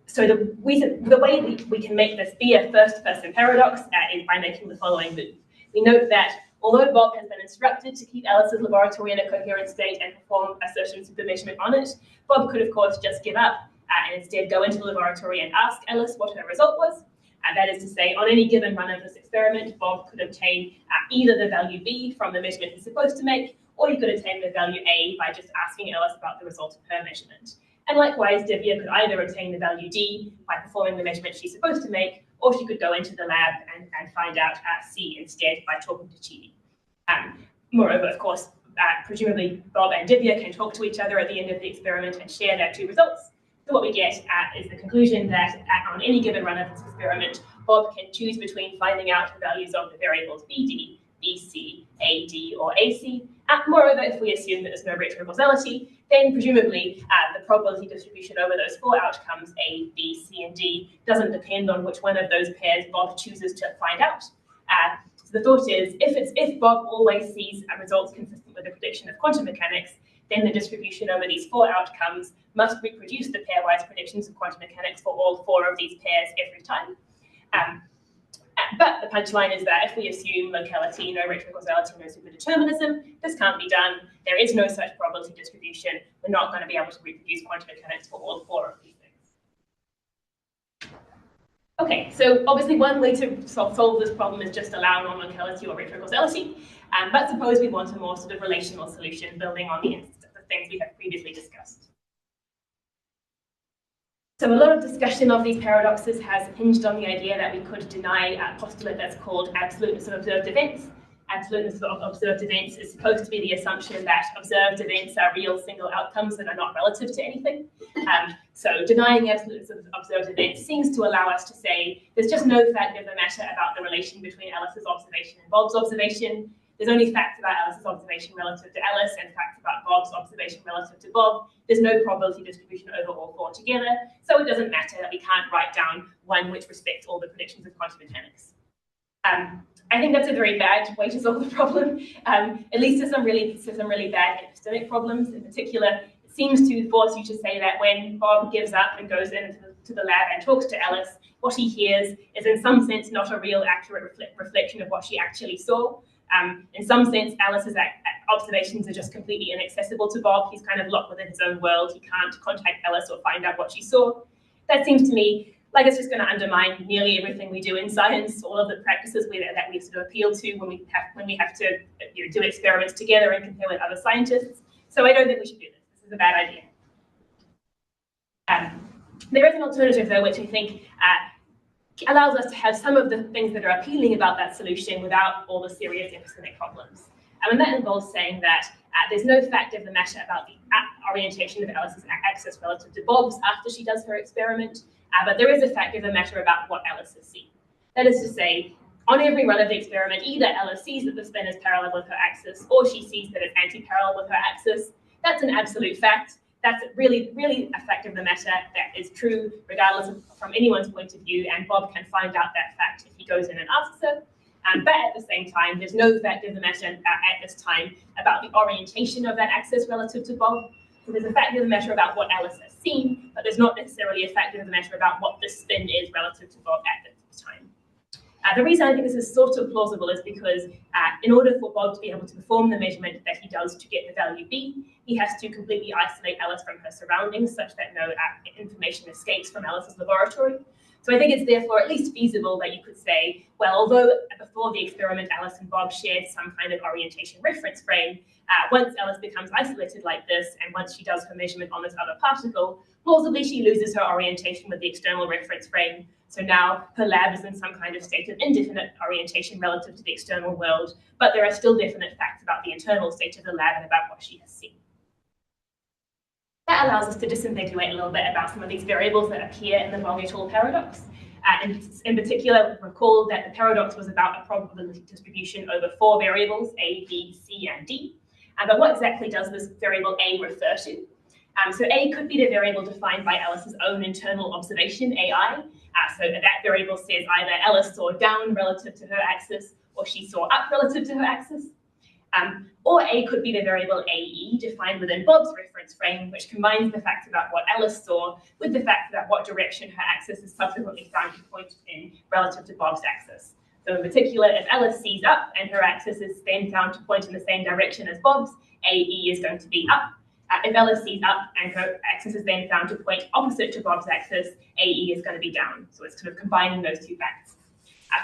So the way we can make this be a first-person paradox is by making the following move. We note that although Bob has been instructed to keep Ellis's laboratory in a coherent state and perform a certain supermeasurement on it, Bob could, of course, just give up and instead go into the laboratory and ask Ellis what her result was. And that is to say, on any given run of this experiment, Bob could obtain either the value B from the measurement he's supposed to make, or he could obtain the value A by just asking Ellis about the result of her measurement. And likewise, Divya could either obtain the value D by performing the measurement she's supposed to make, or she could go into the lab and find out C instead by talking to Chidi. Moreover, of course, presumably Bob and Divya can talk to each other at the end of the experiment and share their two results. So what we get is the conclusion that on any given run of this experiment, Bob can choose between finding out the values of the variables BD, BC, AD, or AC. Moreover, if we assume that there's no retrocausality, then presumably the probability distribution over those four outcomes, A, B, C, and D, doesn't depend on which one of those pairs Bob chooses to find out. So the thought is, if Bob always sees results consistent with the prediction of quantum mechanics, then the distribution over these four outcomes must reproduce the pairwise predictions of quantum mechanics for all four of these pairs every time. But the punchline is that if we assume locality, no retrocausality, no superdeterminism, this can't be done. There is no such probability distribution. We're not going to be able to reproduce quantum mechanics for all four of these things. Okay, so obviously one way to solve this problem is just allow non-locality or retrocausality. But suppose we want a more sort of relational solution building on the things we have previously discussed. So a lot of discussion of these paradoxes has hinged on the idea that we could deny a postulate that's called absoluteness of observed events. Absoluteness of observed events is supposed to be the assumption that observed events are real single outcomes that are not relative to anything. So denying absoluteness of observed events seems to allow us to say there's just no fact of the matter about the relation between Ellis's observation and Bob's observation. There's only facts about Ellis's observation relative to Ellis and facts about Bob's observation relative to Bob, there's no probability distribution over all four together, so it doesn't matter that we can't write down one which respects all the predictions of quantum mechanics. I think that's a very bad way to solve the problem, at least to some really bad epistemic problems. In particular, it seems to force you to say that when Bob gives up and goes into the lab and talks to Alice, what he hears is in some sense not a real accurate reflection of what she actually saw. In some sense, Alice's observations are just completely inaccessible to Bob. He's kind of locked within his own world. He can't contact Alice or find out what she saw. That seems to me like it's just going to undermine nearly everything we do in science, all of the practices that we sort of appeal to when we have to do experiments together and compare with other scientists. So I don't think we should do this. This is a bad idea. There is an alternative, though, which I think allows us to have some of the things that are appealing about that solution without all the serious epistemic problems. And that involves saying that there's no fact of the matter about the orientation of Alice's axis relative to Bob's after she does her experiment, but there is a fact of the matter about what Alice has seen. That is to say, on every run of the experiment, either Alice sees that the spin is parallel with her axis, or she sees that it's anti-parallel with her axis. That's an absolute fact. That's really, really a fact of the matter that is true regardless of from anyone's point of view, and Bob can find out that fact if he goes in and asks her. But at the same time, there's no fact of the matter at this time about the orientation of that axis relative to Bob. So there's a fact of the matter about what Alice has seen, but there's not necessarily a fact of the matter about what the spin is relative to Bob at this time. The reason I think this is sort of plausible is because in order for Bob to be able to perform the measurement that he does to get the value B, he has to completely isolate Alice from her surroundings such that no information escapes from Alice's laboratory. So I think it's therefore at least feasible that you could say, well, although before the experiment Alice and Bob shared some kind of orientation reference frame, once Alice becomes isolated like this, and once she does her measurement on this other particle, plausibly she loses her orientation with the external reference frame. So now her lab is in some kind of state of indefinite orientation relative to the external world, but there are still definite facts about the internal state of the lab and about what she has seen. That allows us to disambiguate a little bit about some of these variables that appear in the Wong et al. Paradox. And in particular, recall that the paradox was about a probability distribution over 4 variables, A, B, C, and D. But what exactly does this variable A refer to? So A could be the variable defined by Alice's own internal observation, AI. So that variable says either Alice saw down relative to her axis or she saw up relative to her axis. Or A could be the variable AE defined within Bob's reference frame, which combines the facts about what Alice saw with the fact about what direction her axis is subsequently found to point in relative to Bob's axis. So in particular, if Alice sees up and her axis is then found to point in the same direction as Bob's, AE is going to be up. If Alice sees up and her axis is then found to point opposite to Bob's axis, AE is going to be down. So it's sort of combining those two facts.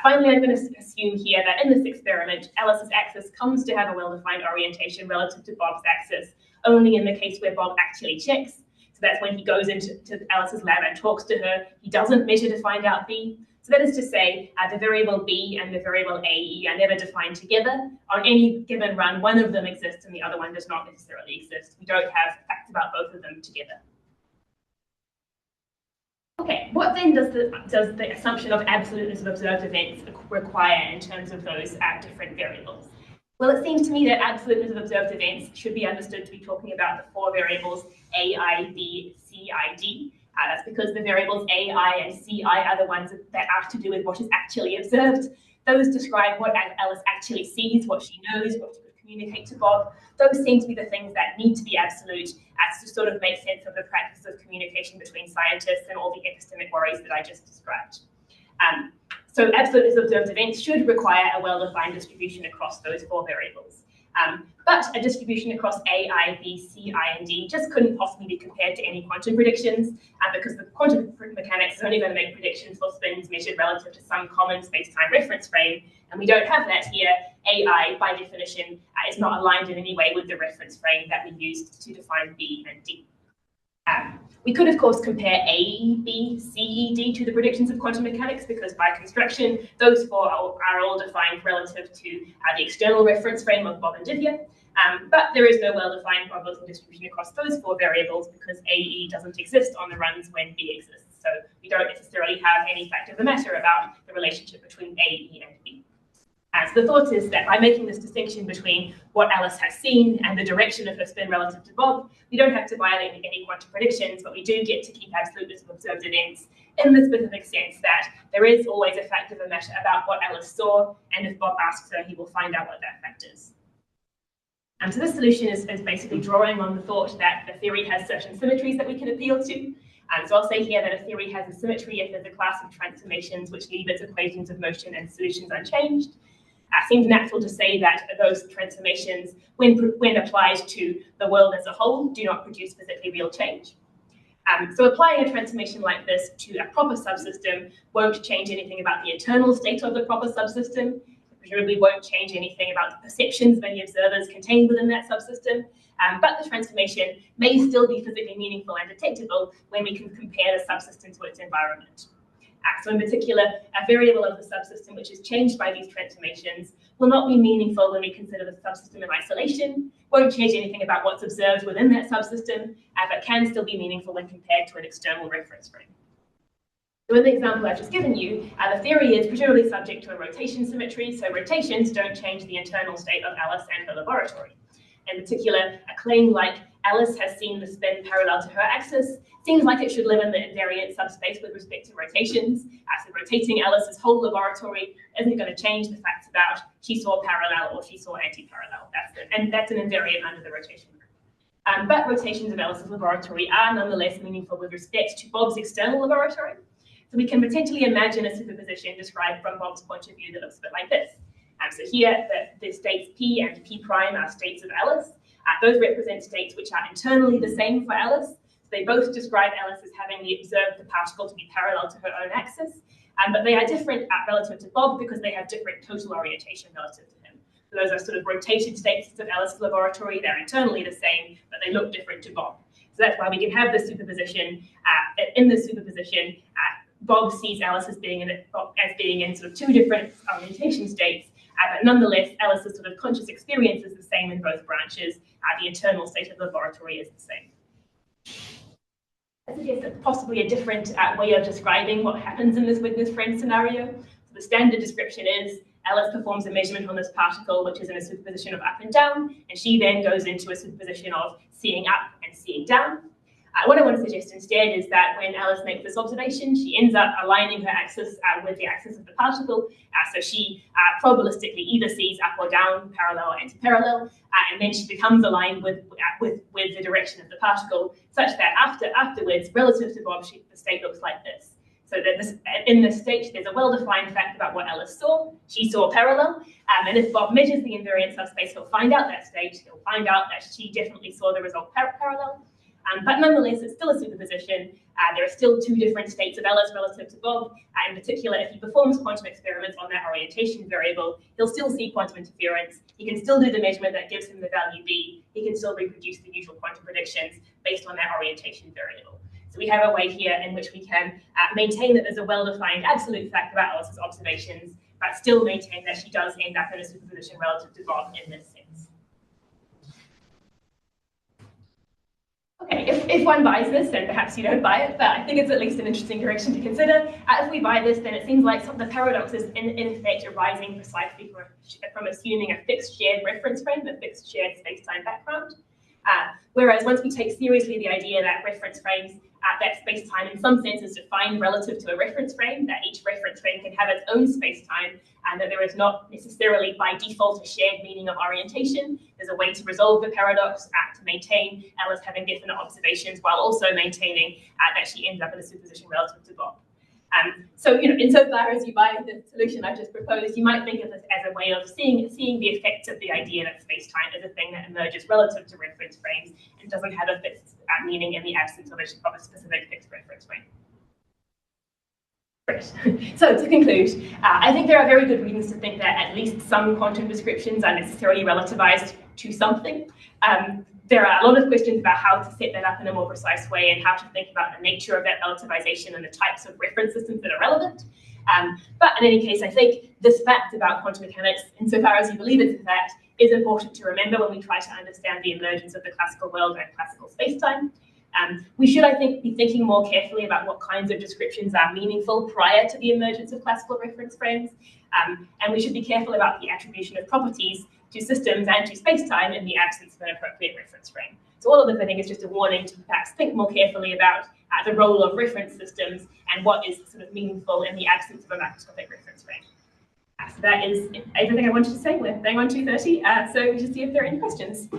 Finally, I'm going to assume here that in this experiment, Alice's axis comes to have a well-defined orientation relative to Bob's axis, only in the case where Bob actually checks. So that's when he goes into Alice's lab and talks to her. He doesn't measure to find out B. So that is to say, the variable B and the variable AE are never defined together. On any given run, one of them exists and the other one does not necessarily exist. We don't have facts about both of them together. Okay, what then does the assumption of absoluteness of observed events require in terms of those different variables? Well, it seems to me that absoluteness of observed events should be understood to be talking about the 4 variables A, I, B, C, I, D. That's because the variables A, I, and C, I are the ones that are to do with what is actually observed. Those describe what Alice actually sees, what she knows, what she would communicate to Bob. Those seem to be the things that need to be absolute as to sort of make sense of the practice of communication between scientists and all the epistemic worries that I just described. So absoluteness of observed events should require a well-defined distribution across those 4 variables. But a distribution across A, I, B, C, I, and D just couldn't possibly be compared to any quantum predictions because the quantum mechanics is only going to make predictions for spins measured relative to some common space-time reference frame, and we don't have that here. AI, by definition, is not aligned in any way with the reference frame that we used to define B and D. We could, of course, compare A, B, C, E, D to the predictions of quantum mechanics because by construction, those 4 are all defined relative to the external reference frame of Bob and Divya. But there is no well-defined probability distribution across those 4 variables because AE doesn't exist on the runs when B exists. So we don't necessarily have any fact of the matter about the relationship between AE and B. So the thought is that by making this distinction between what Alice has seen and the direction of her spin relative to Bob, we don't have to violate any quantum predictions, but we do get to keep absoluteness of observed events in the specific sense that there is always a fact of a matter about what Alice saw, and if Bob asks her, he will find out what that fact is. So this solution is basically drawing on the thought that the theory has certain symmetries that we can appeal to. So I'll say here that a theory has a symmetry if there's a class of transformations which leave its equations of motion and solutions unchanged. Seems natural to say that those transformations, when applied to the world as a whole, do not produce physically real change. So applying a transformation like this to a proper subsystem won't change anything about the internal state of the proper subsystem. It presumably won't change anything about the perceptions of any observers contained within that subsystem. But the transformation may still be physically meaningful and detectable when we can compare the subsystem to its environment. So in particular, a variable of the subsystem which is changed by these transformations will not be meaningful when we consider the subsystem in isolation, won't change anything about what's observed within that subsystem, but can still be meaningful when compared to an external reference frame. So in the example I've just given you, the theory is presumably subject to a rotation symmetry, so rotations don't change the internal state of Alice and her laboratory. In particular, a claim like Alice has seen the spin parallel to her axis seems like it should live in the invariant subspace with respect to rotations. So rotating Alice's whole laboratory isn't going to change the facts about she saw parallel or she saw anti-parallel. That's an invariant under the rotation group. But rotations of Alice's laboratory are nonetheless meaningful with respect to Bob's external laboratory. So we can potentially imagine a superposition described from Bob's point of view that looks a bit like this. So here, the states P and P prime are states of Alice. Those represent states which are internally the same for Alice. So they both describe Alice as having observed the particle to be parallel to her own axis, but they are different relative to Bob because they have different total orientation relative to him. So those are sort of rotated states of Alice's laboratory. They're internally the same, but they look different to Bob. So that's why we can have this superposition. In this superposition, Bob sees Alice as being in sort of two different orientation states, but nonetheless, Alice's sort of conscious experience is the same in both branches. The internal state of the laboratory is the same. I suggest that possibly a different way of describing what happens in this Wigner's friend scenario. So the standard description is Alice performs a measurement on this particle, which is in a superposition of up and down, and she then goes into a superposition of seeing up and seeing down. What I want to suggest instead is that when Alice makes this observation, she ends up aligning her axis with the axis of the particle. So she probabilistically either sees up or down, parallel or anti-parallel, and then she becomes aligned with the direction of the particle, such that afterwards, relative to Bob, the state looks like this. So that in this state, there's a well-defined fact about what Alice saw. She saw parallel, and if Bob measures the invariant subspace, he'll find out that state. He'll find out that she definitely saw the result parallel. But nonetheless, it's still a superposition. There are still two different states of Alice relative to Bob. In particular, if he performs quantum experiments on that orientation variable, he'll still see quantum interference. He can still do the measurement that gives him the value B. He can still reproduce the usual quantum predictions based on that orientation variable. So we have a way here in which we can maintain that there's a well-defined absolute fact about Alice's observations, but still maintain that she does end up in a superposition relative to Bob in this sense. Okay, if one buys this, then perhaps you don't buy it, but I think it's at least an interesting direction to consider. If we buy this, then it seems like some of the paradox is in effect arising precisely from assuming a fixed shared reference frame, a fixed shared space-time background. Whereas once we take seriously the idea that reference frames, that space-time in some sense is defined relative to a reference frame, that each reference frame can have its own space-time, and that there is not necessarily by default a shared meaning of orientation. There's a way to resolve the paradox to maintain Alice having definite observations while also maintaining that she ends up in a superposition relative to Bob. So, insofar as you buy the solution I've just proposed, you might think of this as a way of seeing the effects of the idea that space-time is a thing that emerges relative to reference frames and doesn't have a fixed meaning in the absence of a specific fixed reference frame. Great. So to conclude, I think there are very good reasons to think that at least some quantum descriptions are necessarily relativized to something. There are a lot of questions about how to set that up in a more precise way and how to think about the nature of that relativization and the types of reference systems that are relevant. But in any case, I think this fact about quantum mechanics, insofar as you believe it's a fact, is important to remember when we try to understand the emergence of the classical world and classical spacetime. We should, I think, be thinking more carefully about what kinds of descriptions are meaningful prior to the emergence of classical reference frames. And we should be careful about the attribution of properties to systems and to space-time in the absence of an appropriate reference frame. So all of this, I think, is just a warning to perhaps think more carefully about the role of reference systems and what is sort of meaningful in the absence of a macroscopic reference frame. So that is everything I wanted to say. We're bang on 2:30, so we should see if there are any questions.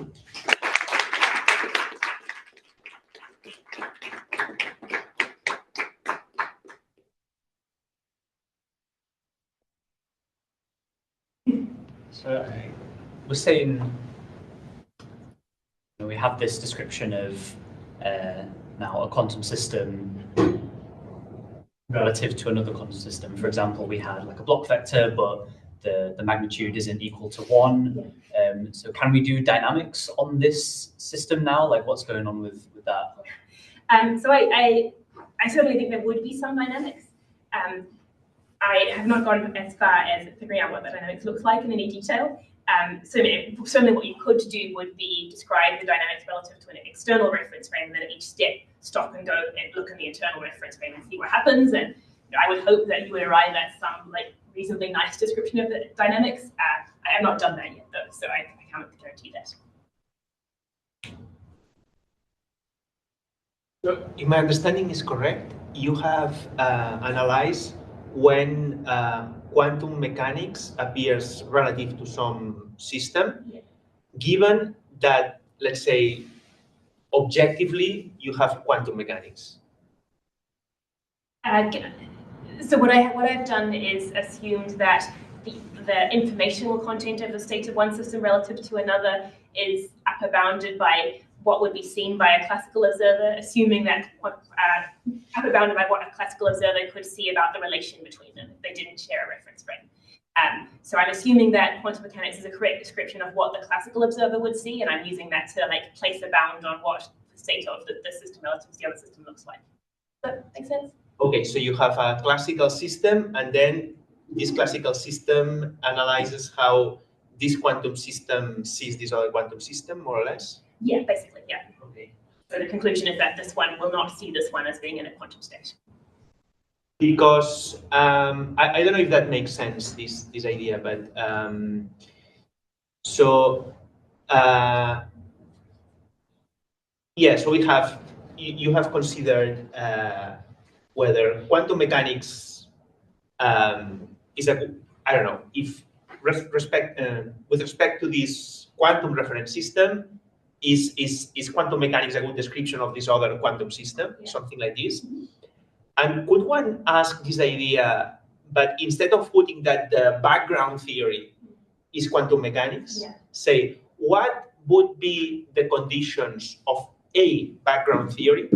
So I was saying, we have this description of now a quantum system relative to another quantum system. For example, we had like a block vector, but the magnitude isn't equal to 1. So can we do dynamics on this system now? Like what's going on with that? So I certainly think there would be some dynamics. I have not gone as far as figuring out what that dynamics looks like in any detail. So certainly what you could do would be describe the dynamics relative to an external reference frame, and then at each step stop and go and look in the internal reference frame and see what happens. And I would hope that you would arrive at some reasonably nice description of the dynamics. I have not done that yet though, so I can't guarantee that. So if my understanding is correct, you have analyzed when quantum mechanics appears relative to some system, given that, let's say, objectively, you have quantum mechanics. So what I've done is assumed that the informational content of the state of one system relative to another is upper bounded by what would be seen by a classical observer, assuming that upper bounded by what a classical observer could see about the relation between them if they didn't share a reference frame. So I'm assuming that quantum mechanics is a correct description of what the classical observer would see, and I'm using that to place a bound on what the state of the system relative to the other system looks like. Does that make sense? Okay, so you have a classical system, and then this classical system analyzes how this quantum system sees this other quantum system, more or less? Yeah, basically, yeah. Okay. So the conclusion is that this one will not see this one as being in a quantum state. Because I don't know if that makes sense, this idea, but yeah, so you have considered whether quantum mechanics is I don't know, if with respect to this quantum reference system, is quantum mechanics a good description of this other quantum system, something like this? And could one ask this idea, but instead of putting that the background theory is quantum mechanics, say, what would be the conditions of a background theory,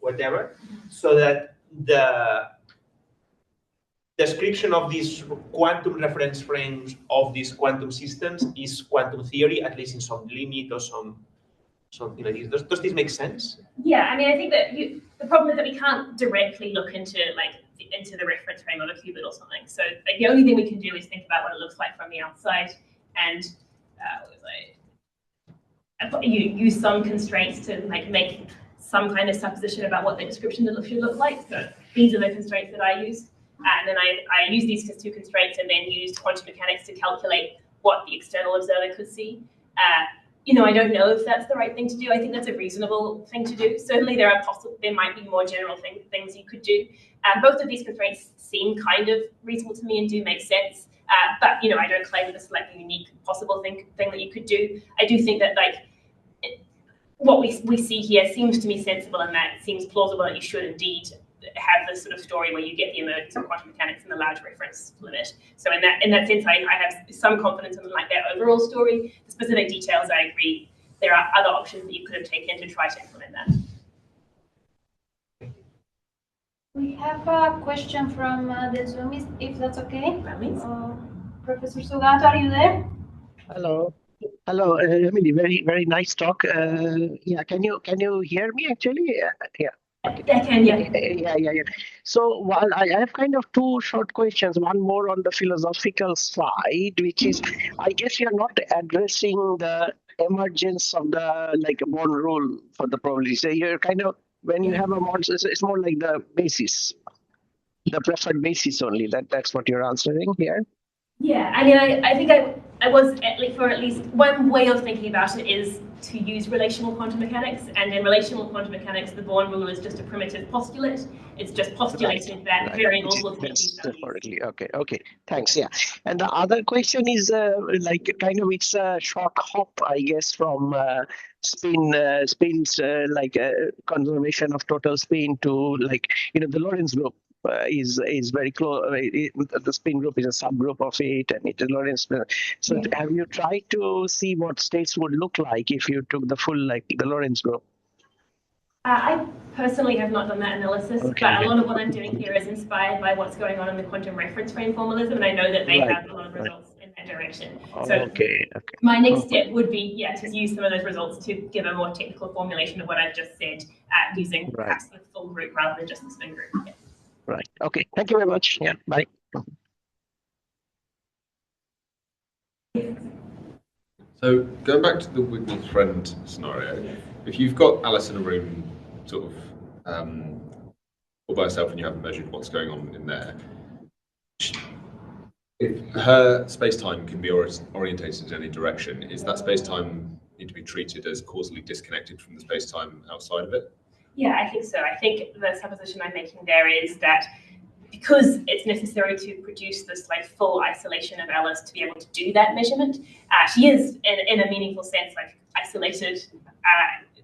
whatever, so that the description of these quantum reference frames of these quantum systems is quantum theory, at least in some limit or something like this. Does this make sense? Yeah, I mean, I think that the problem is that we can't directly look into the reference frame of a qubit or something. So the only thing we can do is think about what it looks like from the outside, and you use some constraints to make some kind of supposition about what the description should look like. So these are the constraints that I used, and then I use these two constraints and then used quantum mechanics to calculate what the external observer could see. I don't know if that's the right thing to do. I think that's a reasonable thing to do. Certainly, there might be more general things you could do. Both of these constraints seem kind of reasonable to me and do make sense. But I don't claim this is a unique possible thing that you could do. I do think that what we see here seems to me sensible, and that it seems plausible that you should indeed have this sort of story where you get the emergence of quantum mechanics in the large reference limit. So in that sense, I have some confidence in their overall story. The specific details, I agree, there are other options that you could have taken to try to implement that. We have a question from the Zoom, if that's okay. Professor Sugato, are you there? Hello. Hello, Emily. Very, very nice talk. Yeah, can you hear me actually? Yeah. I can, yeah. Yeah. So while I have kind of two short questions, one more on the philosophical side, which is, I guess you're not addressing the emergence of the like Born rule for the probability. So you're kind of when you have a model, it's more like the basis, the preferred basis only. That's what you're answering here. Yeah, I mean, I think I was for at least one way of thinking about it is to use relational quantum mechanics, and in relational quantum mechanics, the Born rule is just a primitive postulate. It's just postulated that variables will take these values. Okay, thanks. Yeah, and the other question is like kind of it's a short hop, I guess, from spins like conservation of total spin to like the Lorentz group. Is very close. The spin group is a subgroup of it, and it is Lorentz. So, have you tried to see what states would look like if you took the full like the Lorentz group? I personally have not done that analysis, but a lot of what I'm doing here is inspired by what's going on in the quantum reference frame formalism, and I know that they have a lot of results in that direction. So my next step would be, to use some of those results to give a more technical formulation of what I've just said, using perhaps the full group rather than just the spin group. Yeah. Right. Okay. Thank you very much. Yeah. Bye. So going back to the Wigner's friend scenario, if you've got Alice in a room sort of all by herself and you haven't measured what's going on in there, if her space-time can be orientated in any direction, is that space-time need to be treated as causally disconnected from the space-time outside of it? Yeah, I think so. I think the supposition I'm making there is that because it's necessary to produce this like full isolation of Alice to be able to do that measurement, she is in a meaningful sense like isolated,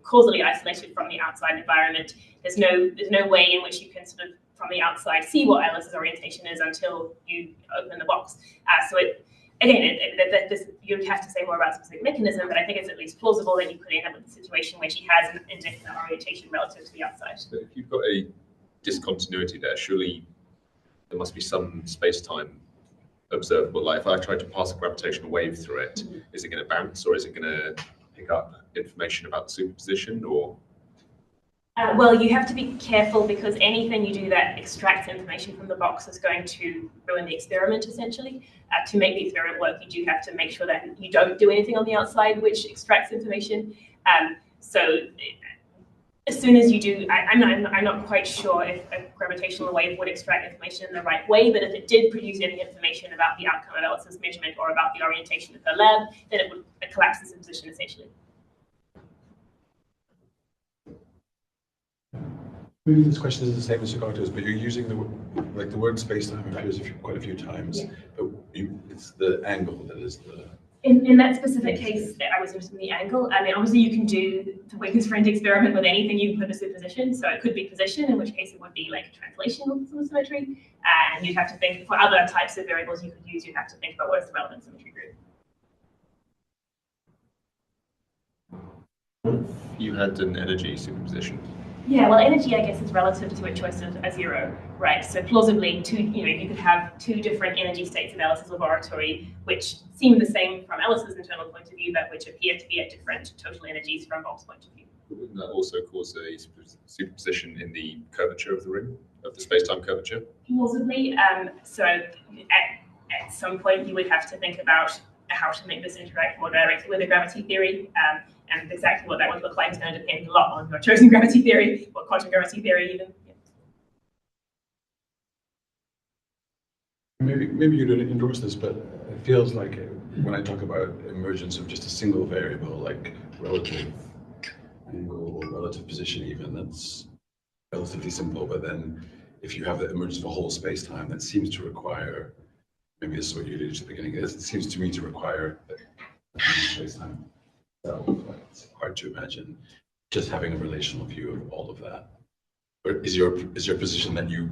causally isolated from the outside environment. There's no way in which you can sort of from the outside see what Alice's orientation is until you open the box. So you'd have to say more about specific mechanism, but I think it's at least plausible that you could end up with a situation where she has an indefinite orientation relative to the outside. So if you've got a discontinuity there, surely there must be some space-time observable. Like if I try to pass a gravitational wave through it, is it going to bounce or is it going to pick up information about the superposition or? Well, you have to be careful because anything you do that extracts information from the box is going to ruin the experiment, essentially. To make the experiment work, you do have to make sure that you don't do anything on the outside which extracts information. So as soon as you do, I'm not quite sure if a gravitational wave would extract information in the right way, but if it did produce any information about the outcome of Alice's measurement or about the orientation of her lab, then it would collapse the superposition, essentially. Maybe this question is the same as Jakarta's, but you're using the word space-time appears quite a few times, but it's the angle that is the. In that specific case, I was interested in the angle. I mean, obviously you can do the Wigner's friend experiment with anything you put a superposition. So it could be position, in which case it would be like translational symmetry. And you'd have to think for other types of variables you could use, you'd have to think about what is the relevant symmetry group. You had an energy superposition. Yeah, well, energy, I guess, is relative to a choice of a zero, right? So plausibly, you could have two different energy states in Alice's laboratory, which seem the same from Alice's internal point of view, but which appear to be at different total energies from Bob's point of view. Wouldn't that also cause a superposition in the curvature of the ring, of the space-time curvature? Plausibly. So at some point, you would have to think about how to make this interact more directly with the gravity theory. And exactly what that would look like is going to depend a lot on your chosen gravity theory, or quantum gravity theory even. Yeah. Maybe you don't endorse this, but it feels like when I talk about emergence of just a single variable, like relative angle or relative position even, that's relatively simple. But then if you have the emergence of a whole space-time, that seems to require, maybe this is what you did at the beginning, it seems to me to require space-time. So it's hard to imagine just having a relational view of all of that. But is your position that you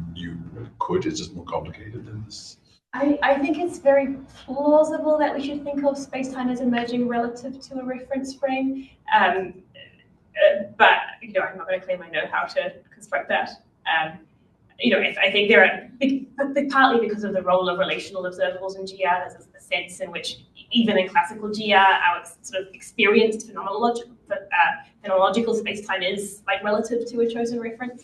could? It's just more complicated than this. I think it's very plausible that we should think of space-time as emerging relative to a reference frame. But I'm not going to claim I know how to construct that. I think there are partly because of the role of relational observables in GR. There's a sense in which even in classical GR, our sort of experienced phenomenological space-time is like relative to a chosen reference.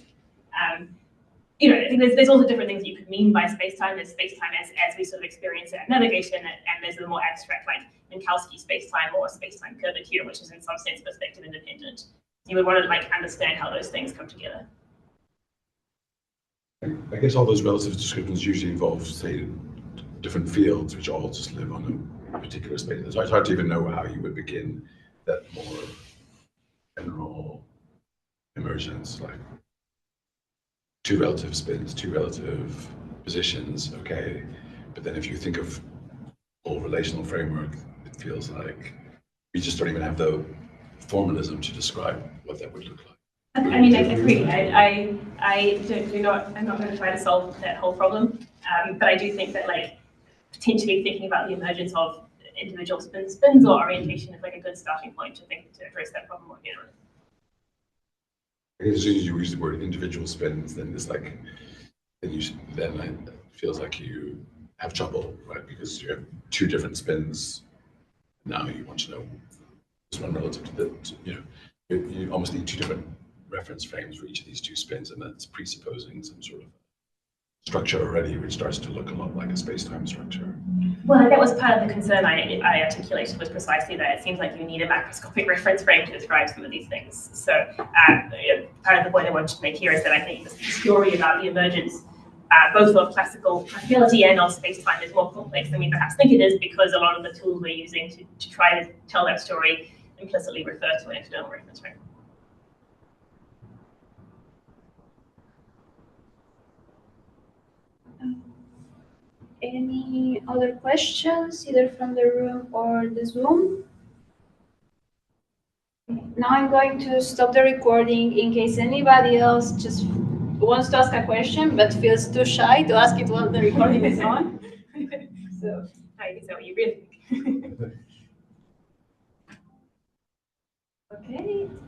I think there's also different things you could mean by space-time. There's space-time as we sort of experience it at navigation, and there's a more abstract, like Minkowski space-time or space-time curvature, which is in some sense perspective independent. You would want to understand how those things come together. I guess all those relative descriptions usually involve, say, different fields which all just live on a particular space. It's hard to even know how you would begin that more general emergence, like two relative spins, two relative positions, okay. But then if you think of whole relational framework, it feels like we just don't even have the formalism to describe what that would look like. I mean, I agree. I'm not going to try to solve that whole problem, but I do think that potentially thinking about the emergence of individual spins or orientation is a good starting point to address that problem more generally. As soon as you use the word individual spins, then it's it feels like you have trouble, right? Because you have two different spins. Now you want to know this one relative to the, you almost need two different reference frames for each of these two spins, and that's presupposing some sort of structure already, which starts to look a lot like a space-time structure. Well, that was part of the concern I articulated, was precisely that it seems like you need a macroscopic reference frame to describe some of these things. So part of the point I wanted to make here is that I think the story about the emergence, both of classical probability and of space-time, is more complex than we perhaps think it is, because a lot of the tools we're using to try to tell that story implicitly refer to an external reference frame. Any other questions, either from the room or the Zoom? Now I'm going to stop the recording in case anybody else just wants to ask a question but feels too shy to ask it while the recording is on. So I guess that what you really think. okay.